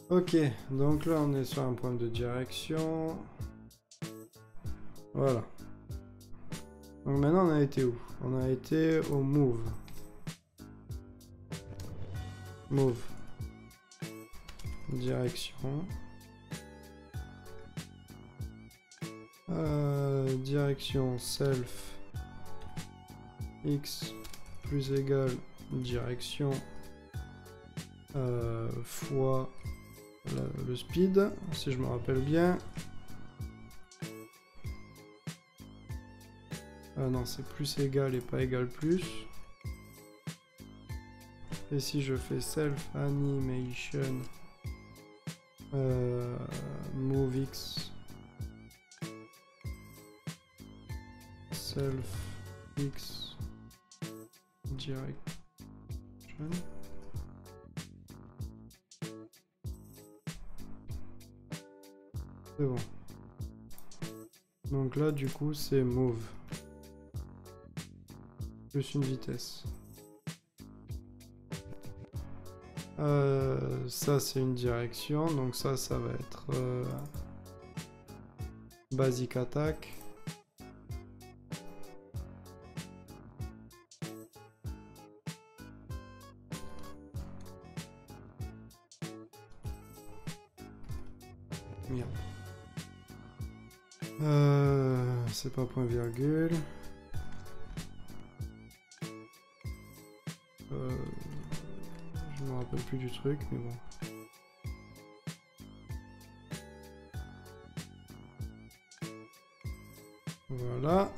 [SPEAKER 1] Ok, donc là on est sur un point de direction. Voilà. Donc maintenant on a été où? On a été au move. Move. Direction. Direction self. X plus égal direction fois le speed, si je me rappelle bien. Non, c'est plus égal et pas égal plus. Et si je fais self animation move x self x direction. C'est bon. Donc là, du coup, c'est move. Plus une vitesse. Ça, c'est une direction. Donc ça va être basic attack. Merde. C'est pas point virgule. Je me rappelle plus du truc, mais bon. Voilà.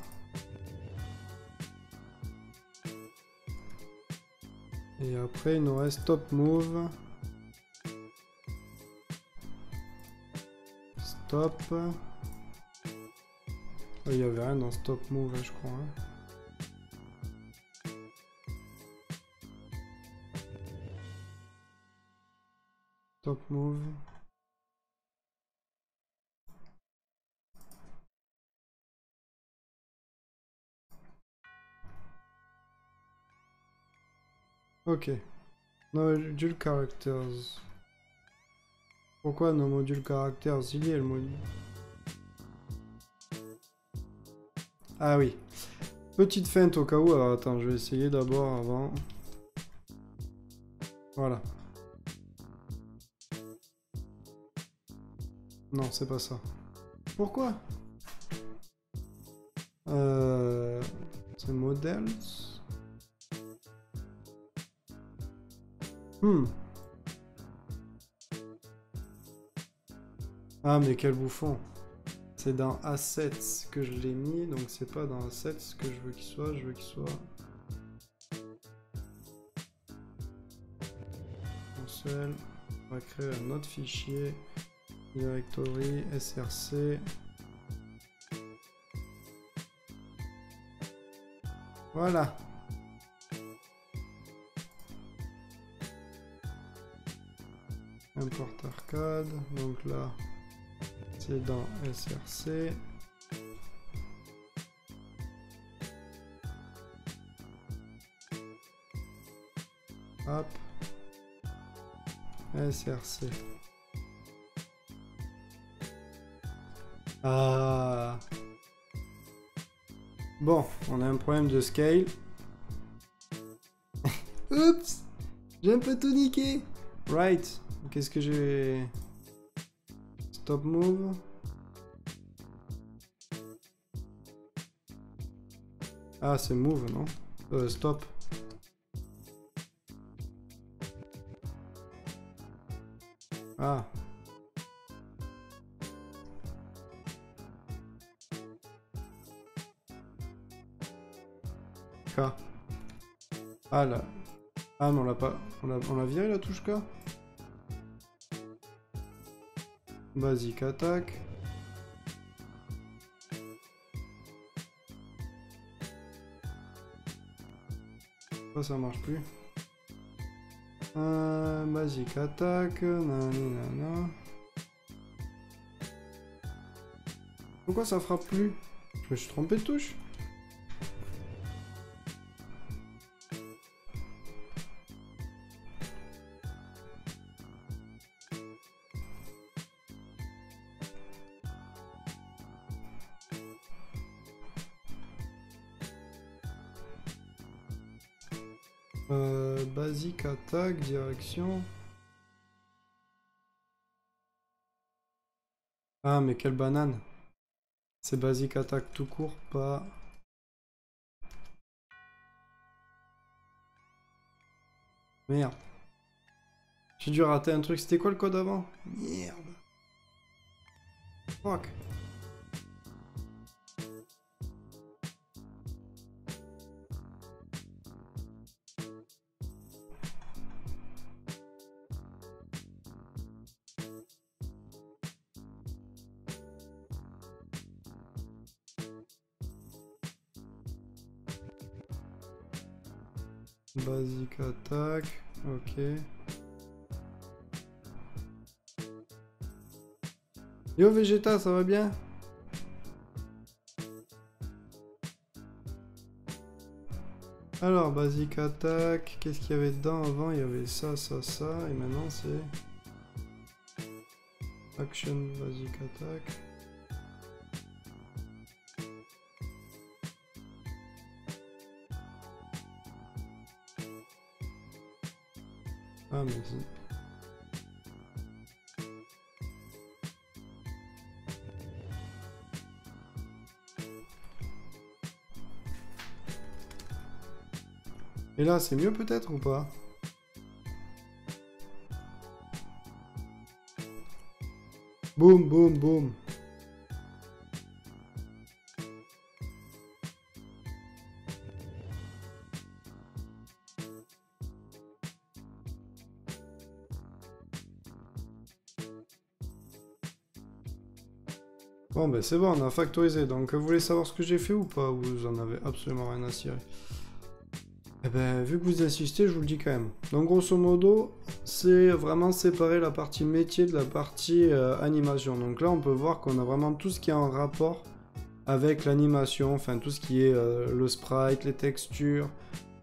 [SPEAKER 1] Et après, il nous reste top move. Stop. Il y avait rien dans stop move, je crois. Hein. Top move. Ok. No module characters. Pourquoi no module characters? Il y a le module. Ah oui. Petite feinte au cas où. Alors attends, je vais essayer d'abord avant. Voilà. Non, c'est pas ça. Pourquoi? C'est models. Ah mais quel bouffon. C'est dans Assets que je l'ai mis, donc c'est pas dans Assets que je veux qu'il soit, je veux qu'il soit... Console, on va créer un autre fichier, directory, src. Voilà. Import arcade. Donc là, c'est dans SRC. Hop. SRC. Ah. Bon, on a un problème de scale. Oups. J'ai un peu tout niqué. Right. Qu'est-ce que j'ai... Stop move. Ah, c'est move, non? Stop. Ah. K. Ah là. Ah mais on l'a pas. On l'a viré la touche K. Basic attaque. Pourquoi ça marche plus? Basic attaque. Nanana. Pourquoi ça frappe plus? Je me suis trompé de touche? Basic attaque, direction. Ah mais quelle banane. C'est basic attaque tout court, pas... Merde. J'ai dû rater un truc. C'était quoi le code avant? Merde. Fuck. Basic attaque, ok. Yo Vegeta, ça va bien? Alors, basic attaque, qu'est-ce qu'il y avait dedans avant? Il y avait ça, ça, ça, et maintenant c'est... Action, basic attaque. Ah mais c'est... Et là, c'est mieux peut-être ou pas? Boum, boum, boum. Bon ben c'est bon, on a factorisé. Donc vous voulez savoir ce que j'ai fait ou pas? Ou vous en avez absolument rien à cirer? Eh ben, vu que vous insistez, je vous le dis quand même. Donc, grosso modo, c'est vraiment séparer la partie métier de la partie animation. Donc là, on peut voir qu'on a vraiment tout ce qui est en rapport avec l'animation, enfin tout ce qui est le sprite, les textures,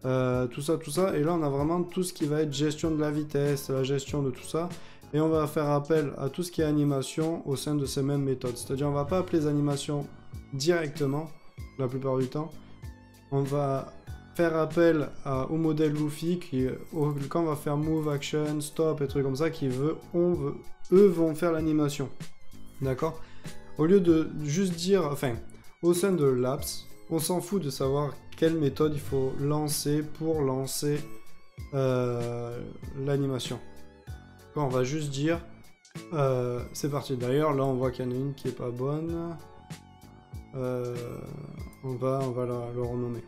[SPEAKER 1] tout ça, tout ça. Et là, on a vraiment tout ce qui va être gestion de la vitesse, la gestion de tout ça. Et on va faire appel à tout ce qui est animation au sein de ces mêmes méthodes. C'est-à-dire, on va pas appeler les animations directement, la plupart du temps. On va faire appel au modèle Luffy qui, quand on va faire move, action, stop et trucs comme ça, eux vont faire l'animation. D'accord? Au lieu de juste dire, enfin, au sein de l'apps, on s'en fout de savoir quelle méthode il faut lancer pour lancer l'animation. On va juste dire, c'est parti. D'ailleurs, là, on voit qu'il y en a une qui est pas bonne. On va le renommer.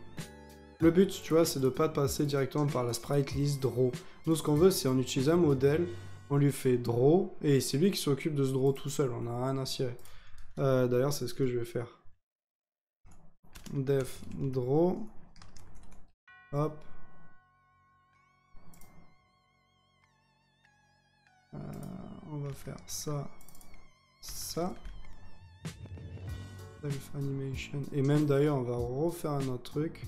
[SPEAKER 1] Le but, tu vois, c'est de pas passer directement par la sprite list draw. Nous, ce qu'on veut, c'est on utilise un modèle, on lui fait draw, et c'est lui qui s'occupe de ce draw tout seul, on n'a rien à cirer. D'ailleurs, c'est ce que je vais faire. Def draw, Hop. On va faire ça, ça. Self animation. Et même d'ailleurs, on va refaire un autre truc.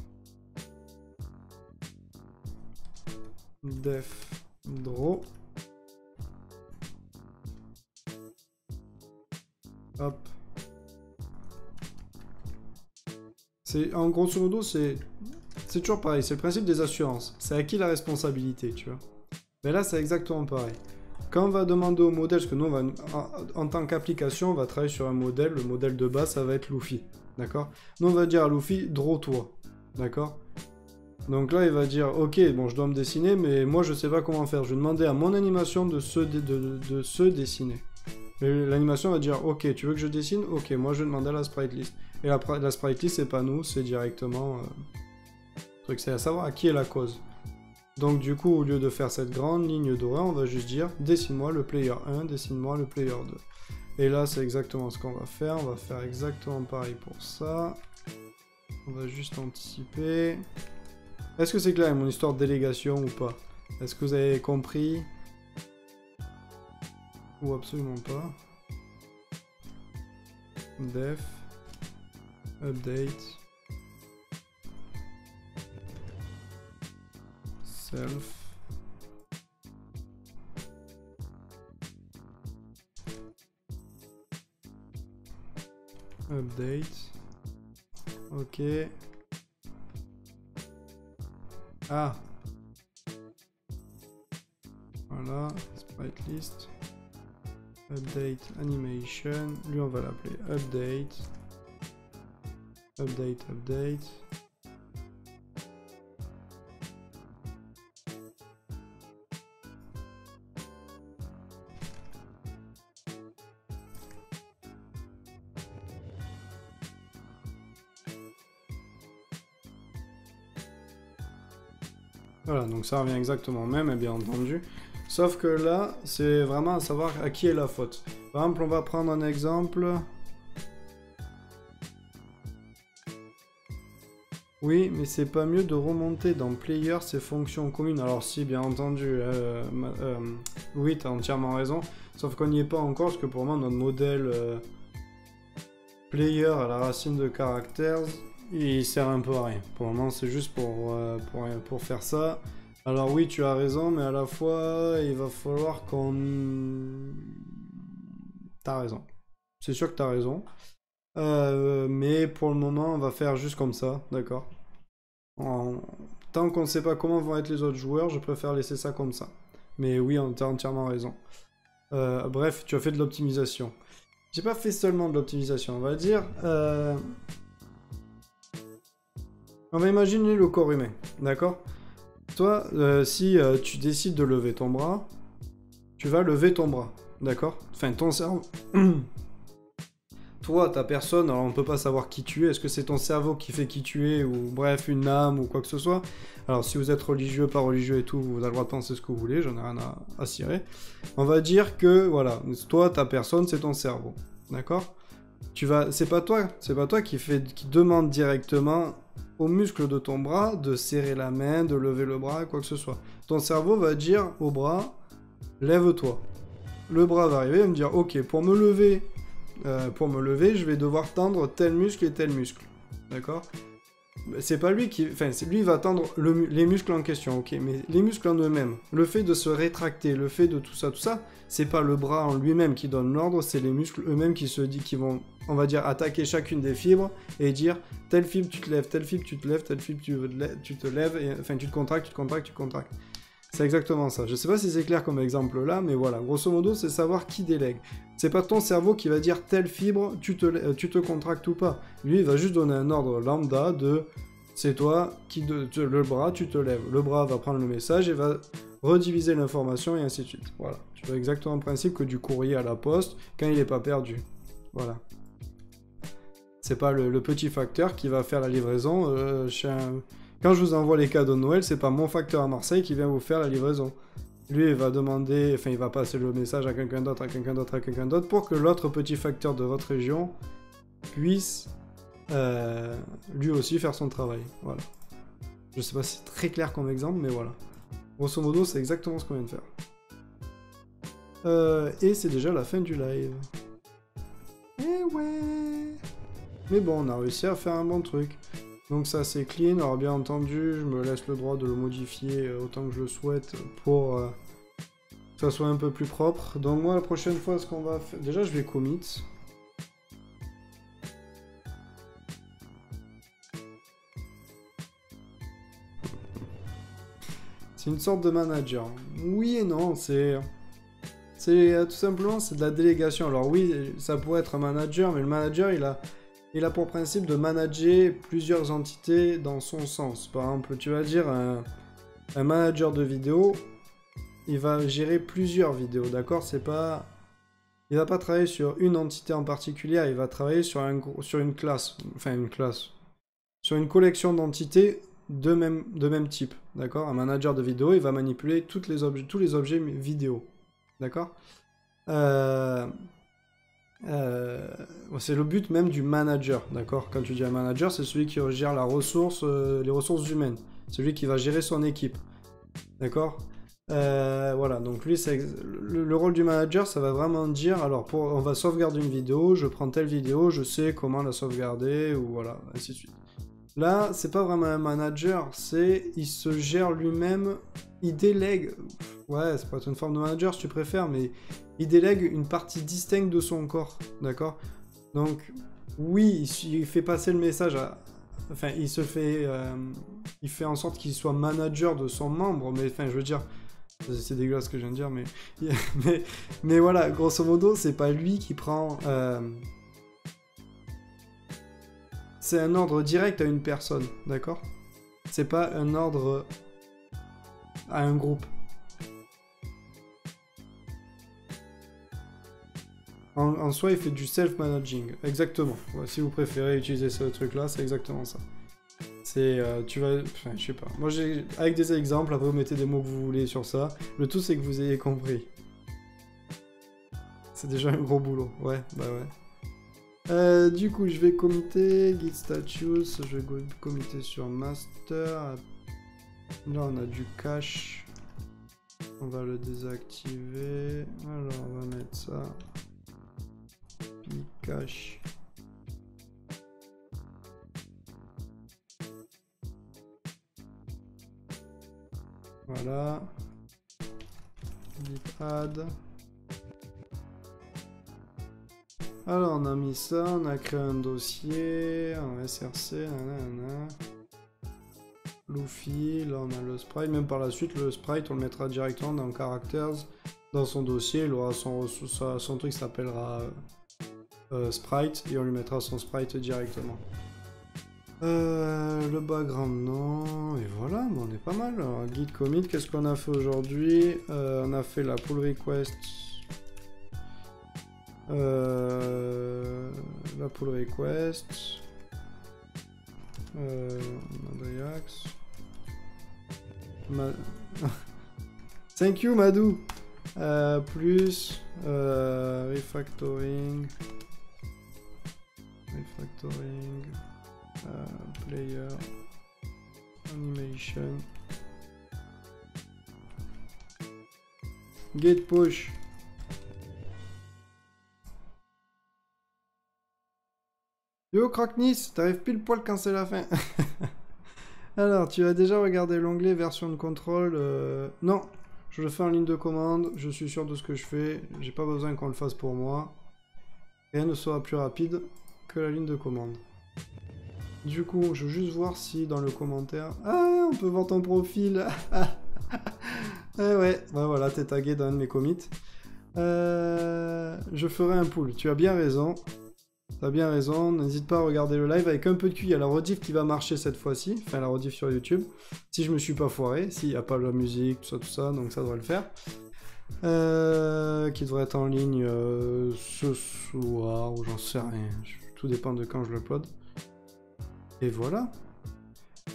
[SPEAKER 1] Def draw. Hop. En grosso modo, c'est toujours pareil. C'est le principe des assurances. C'est à qui la responsabilité, tu vois. Mais là, c'est exactement pareil. Quand on va demander au modèle, parce que nous, en tant qu'application, on va travailler sur un modèle. Le modèle de base, ça va être Luffy. D'accord? Nous, on va dire à Luffy, draw-toi. D'accord? Donc là, il va dire, ok, bon, je dois me dessiner, mais moi, je sais pas comment faire. Je vais demander à mon animation de se dessiner. L'animation va dire, ok, tu veux que je dessine? Ok, moi, je vais demander à la sprite list. Et la sprite list, c'est pas nous, c'est directement... truc, c'est à savoir à qui est la cause. Donc du coup, au lieu de faire cette grande ligne dorée, on va juste dire dessine-moi le player 1, dessine-moi le player 2. Et là, c'est exactement ce qu'on va faire. On va faire exactement pareil pour ça. On va juste anticiper. Est-ce que c'est clair avec mon histoire de délégation ou pas? Est-ce que vous avez compris? Ou absolument pas? Def. Update. Self. Update. Ok. Ah. Voilà. Sprite list. Update animation. Lui, on va l'appeler update. Update, update. Voilà, donc ça revient exactement au même, bien entendu. Sauf que là, c'est vraiment à savoir à qui est la faute. Par exemple, on va prendre un exemple. Oui, mais c'est pas mieux de remonter dans Player ces fonctions communes. Alors si, bien entendu, oui, t'as entièrement raison. Sauf qu'on n'y est pas encore, parce que pour moi, notre modèle Player à la racine de caractères, il sert un peu à rien. Pour le moment, c'est juste pour faire ça. Alors oui, tu as raison, mais à la fois, il va falloir qu'on... T'as raison. C'est sûr que t'as raison. Mais pour le moment, on va faire juste comme ça, d'accord? Tant qu'on ne sait pas comment vont être les autres joueurs, je préfère laisser ça comme ça. Mais oui, t'as entièrement raison. Bref, tu as fait de l'optimisation. J'ai pas fait seulement de l'optimisation, on va dire... On va imaginer le corps humain, d'accord? Toi, si tu décides de lever ton bras, tu vas lever ton bras, d'accord? Enfin, ton cerveau... Toi, ta personne, alors on peut pas savoir qui tu es, est-ce que c'est ton cerveau qui fait qui tu es, ou bref, une âme, ou quoi que ce soit. Alors si vous êtes religieux, pas religieux et tout, vous avez le droit de penser ce que vous voulez, j'en ai rien à cirer. On va dire que, voilà, toi, ta personne, c'est ton cerveau, d'accord? C'est pas toi qui demande directement au muscle de ton bras de serrer la main, de lever le bras, quoi que ce soit. Ton cerveau va dire au bras, lève-toi. Le bras va arriver et me dire, ok, pour me lever, je vais devoir tendre tel muscle et tel muscle. D'accord? C'est pas lui qui... Enfin, lui, il va tendre les muscles en question, ok? Mais les muscles en eux-mêmes, le fait de se rétracter, le fait de tout ça, c'est pas le bras en lui-même qui donne l'ordre, c'est les muscles eux-mêmes qui vont, on va dire, attaquer chacune des fibres et dire, telle fibre tu te lèves, telle fibre tu te lèves, telle fibre tu te lèves, et, enfin, tu te contractes, tu te contractes, tu te contractes. C'est exactement ça. Je sais pas si c'est clair comme exemple là, mais voilà. Grosso modo, c'est savoir qui délègue. C'est pas ton cerveau qui va dire telle fibre, tu te contractes ou pas. Lui, il va juste donner un ordre lambda de c'est toi qui le bras, tu te lèves. Le bras va prendre le message et va rediviser l'information et ainsi de suite. Voilà. Tu vois exactement le principe que du courrier à la poste quand il n'est pas perdu. Voilà. C'est pas le petit facteur qui va faire la livraison chez un... Quand je vous envoie les cadeaux de Noël, c'est pas mon facteur à Marseille qui vient vous faire la livraison. Lui, il va demander, enfin, il va passer le message à quelqu'un d'autre, à quelqu'un d'autre, à quelqu'un d'autre, pour que l'autre petit facteur de votre région puisse lui aussi faire son travail. Voilà. Je sais pas si c'est très clair comme exemple, mais voilà. Grosso modo, c'est exactement ce qu'on vient de faire. Et c'est déjà la fin du live. Eh ouais. Mais bon, on a réussi à faire un bon truc. Donc ça c'est clean, alors bien entendu, je me laisse le droit de le modifier autant que je le souhaite pour que ça soit un peu plus propre. Donc moi la prochaine fois ce qu'on va faire... Déjà je vais commit. C'est une sorte de manager. Oui et non, c'est tout simplement c'est de la délégation. Alors oui, ça pourrait être un manager, mais le manager il a pour principe de manager plusieurs entités dans son sens. Par exemple, tu vas dire un manager de vidéo, il va gérer plusieurs vidéos, d'accord? C'est pas... Il va pas travailler sur une entité en particulier, il va travailler sur une classe. Enfin, une classe. Sur une collection d'entités de même type, d'accord? Un manager de vidéo, il va manipuler tous les objets vidéo, d'accord? C'est le but même du manager, d'accord? Quand tu dis un manager, c'est celui qui gère les ressources humaines. C'est celui qui va gérer son équipe, d'accord? Voilà, donc lui, le rôle du manager, ça va vraiment dire, alors on va sauvegarder une vidéo, je prends telle vidéo, je sais comment la sauvegarder, ou voilà, ainsi de suite. Là, c'est pas vraiment un manager, il se gère lui-même, il délègue, ouais, c'est pas une forme de manager si tu préfères, mais il délègue une partie distincte de son corps, d'accord? Donc, oui, il fait passer le message enfin, il fait en sorte qu'il soit manager de son membre, mais enfin, je veux dire, c'est dégueulasse ce que je viens de dire, mais voilà, grosso modo, c'est pas lui qui prend... C'est un ordre direct à une personne, d'accord? C'est pas un ordre à un groupe. En soi, il fait du self-managing, exactement. Ouais, si vous préférez utiliser ce truc-là, c'est exactement ça. C'est, tu vas... Enfin, je sais pas. Moi, avec des exemples, après vous mettez des mots que vous voulez sur ça. Le tout, c'est que vous ayez compris. C'est déjà un gros boulot. Ouais, bah ouais. Du coup, je vais committer git status, je vais committer sur master. Là, on a du cache. On va le désactiver. Alors, on va mettre ça. Cache. Voilà. Git add. Alors on a mis ça, on a créé un dossier en SRC, nanana. Luffy, là on a le sprite, même par la suite le sprite on le mettra directement dans characters, dans son dossier, il aura son truc qui s'appellera sprite et on lui mettra son sprite directement. Le background non, et voilà, bon, on est pas mal. Alors, git commit, qu'est-ce qu'on a fait aujourd'hui? On a fait la pull request. La pull request. Ajax. Thank you Madou. Plus refactoring. Player animation. Git push. Yo Crocknis, t'arrives pile poil quand c'est la fin. Alors, tu as déjà regardé l'onglet version de contrôle Non, je le fais en ligne de commande, je suis sûr de ce que je fais, j'ai pas besoin qu'on le fasse pour moi. Rien ne sera plus rapide que la ligne de commande. Du coup, je veux juste voir si dans le commentaire... Ah, on peut voir ton profil. Ouais, bah voilà, t'es tagué dans un de mes commits. Je ferai un pull, tu as bien raison. T'as bien raison, n'hésite pas à regarder le live avec un peu de QI. Il y a la rediff qui va marcher cette fois-ci, enfin la rediff sur YouTube. Si je me suis pas foiré, s'il n'y a pas la musique, tout ça, donc ça devrait le faire. Qui devrait être en ligne ce soir, ou j'en sais rien. Tout dépend de quand je l'upload. Et voilà.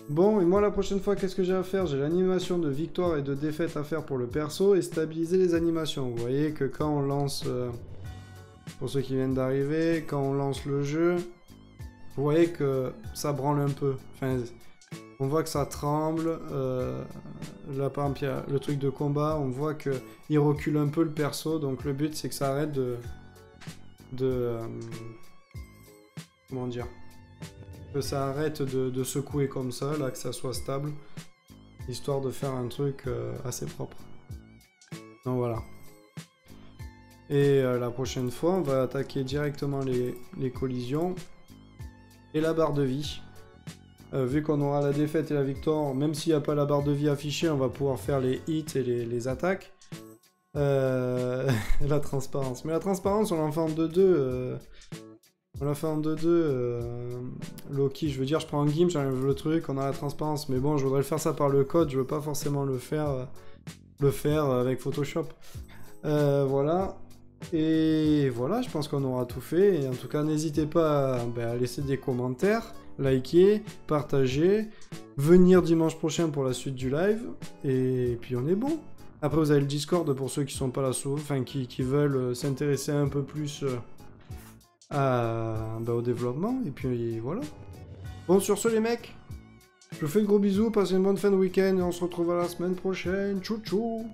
[SPEAKER 1] Bon, et moi la prochaine fois, qu'est-ce que j'ai à faire? J'ai l'animation de victoire et de défaite à faire pour le perso et stabiliser les animations. Vous voyez que quand on lance... Pour ceux qui viennent d'arriver, quand on lance le jeu, vous voyez que ça branle un peu. Enfin, On voit que ça tremble. Là, par exemple, il y a le truc de combat. On voit qu'il recule un peu le perso. Donc le but, c'est que ça arrête comment dire? Que ça arrête de secouer comme ça, là, que ça soit stable. Histoire de faire un truc assez propre. Donc voilà. Et la prochaine fois, on va attaquer directement les collisions et la barre de vie. Vu qu'on aura la défaite et la victoire, même s'il n'y a pas la barre de vie affichée, on va pouvoir faire les hits et les attaques. La transparence. Mais la transparence, on l'a fait en 2-2. On l'a fait en 2-2. Loki, je veux dire, je prends un gimp, j'enlève le truc, on a la transparence. Mais bon, je voudrais faire ça par le code, je veux pas forcément le faire avec Photoshop. Voilà. Et voilà, je pense qu'on aura tout fait. Et en tout cas, n'hésitez pas à laisser des commentaires, liker, partager, venir dimanche prochain pour la suite du live. Et puis on est bon. Après, vous avez le Discord pour ceux qui sont pas là souvent, enfin qui veulent s'intéresser un peu plus au développement. Et puis voilà. Bon, sur ce, les mecs, je vous fais de gros bisous, passez une bonne fin de week-end et on se retrouve à la semaine prochaine. Tchou tchou.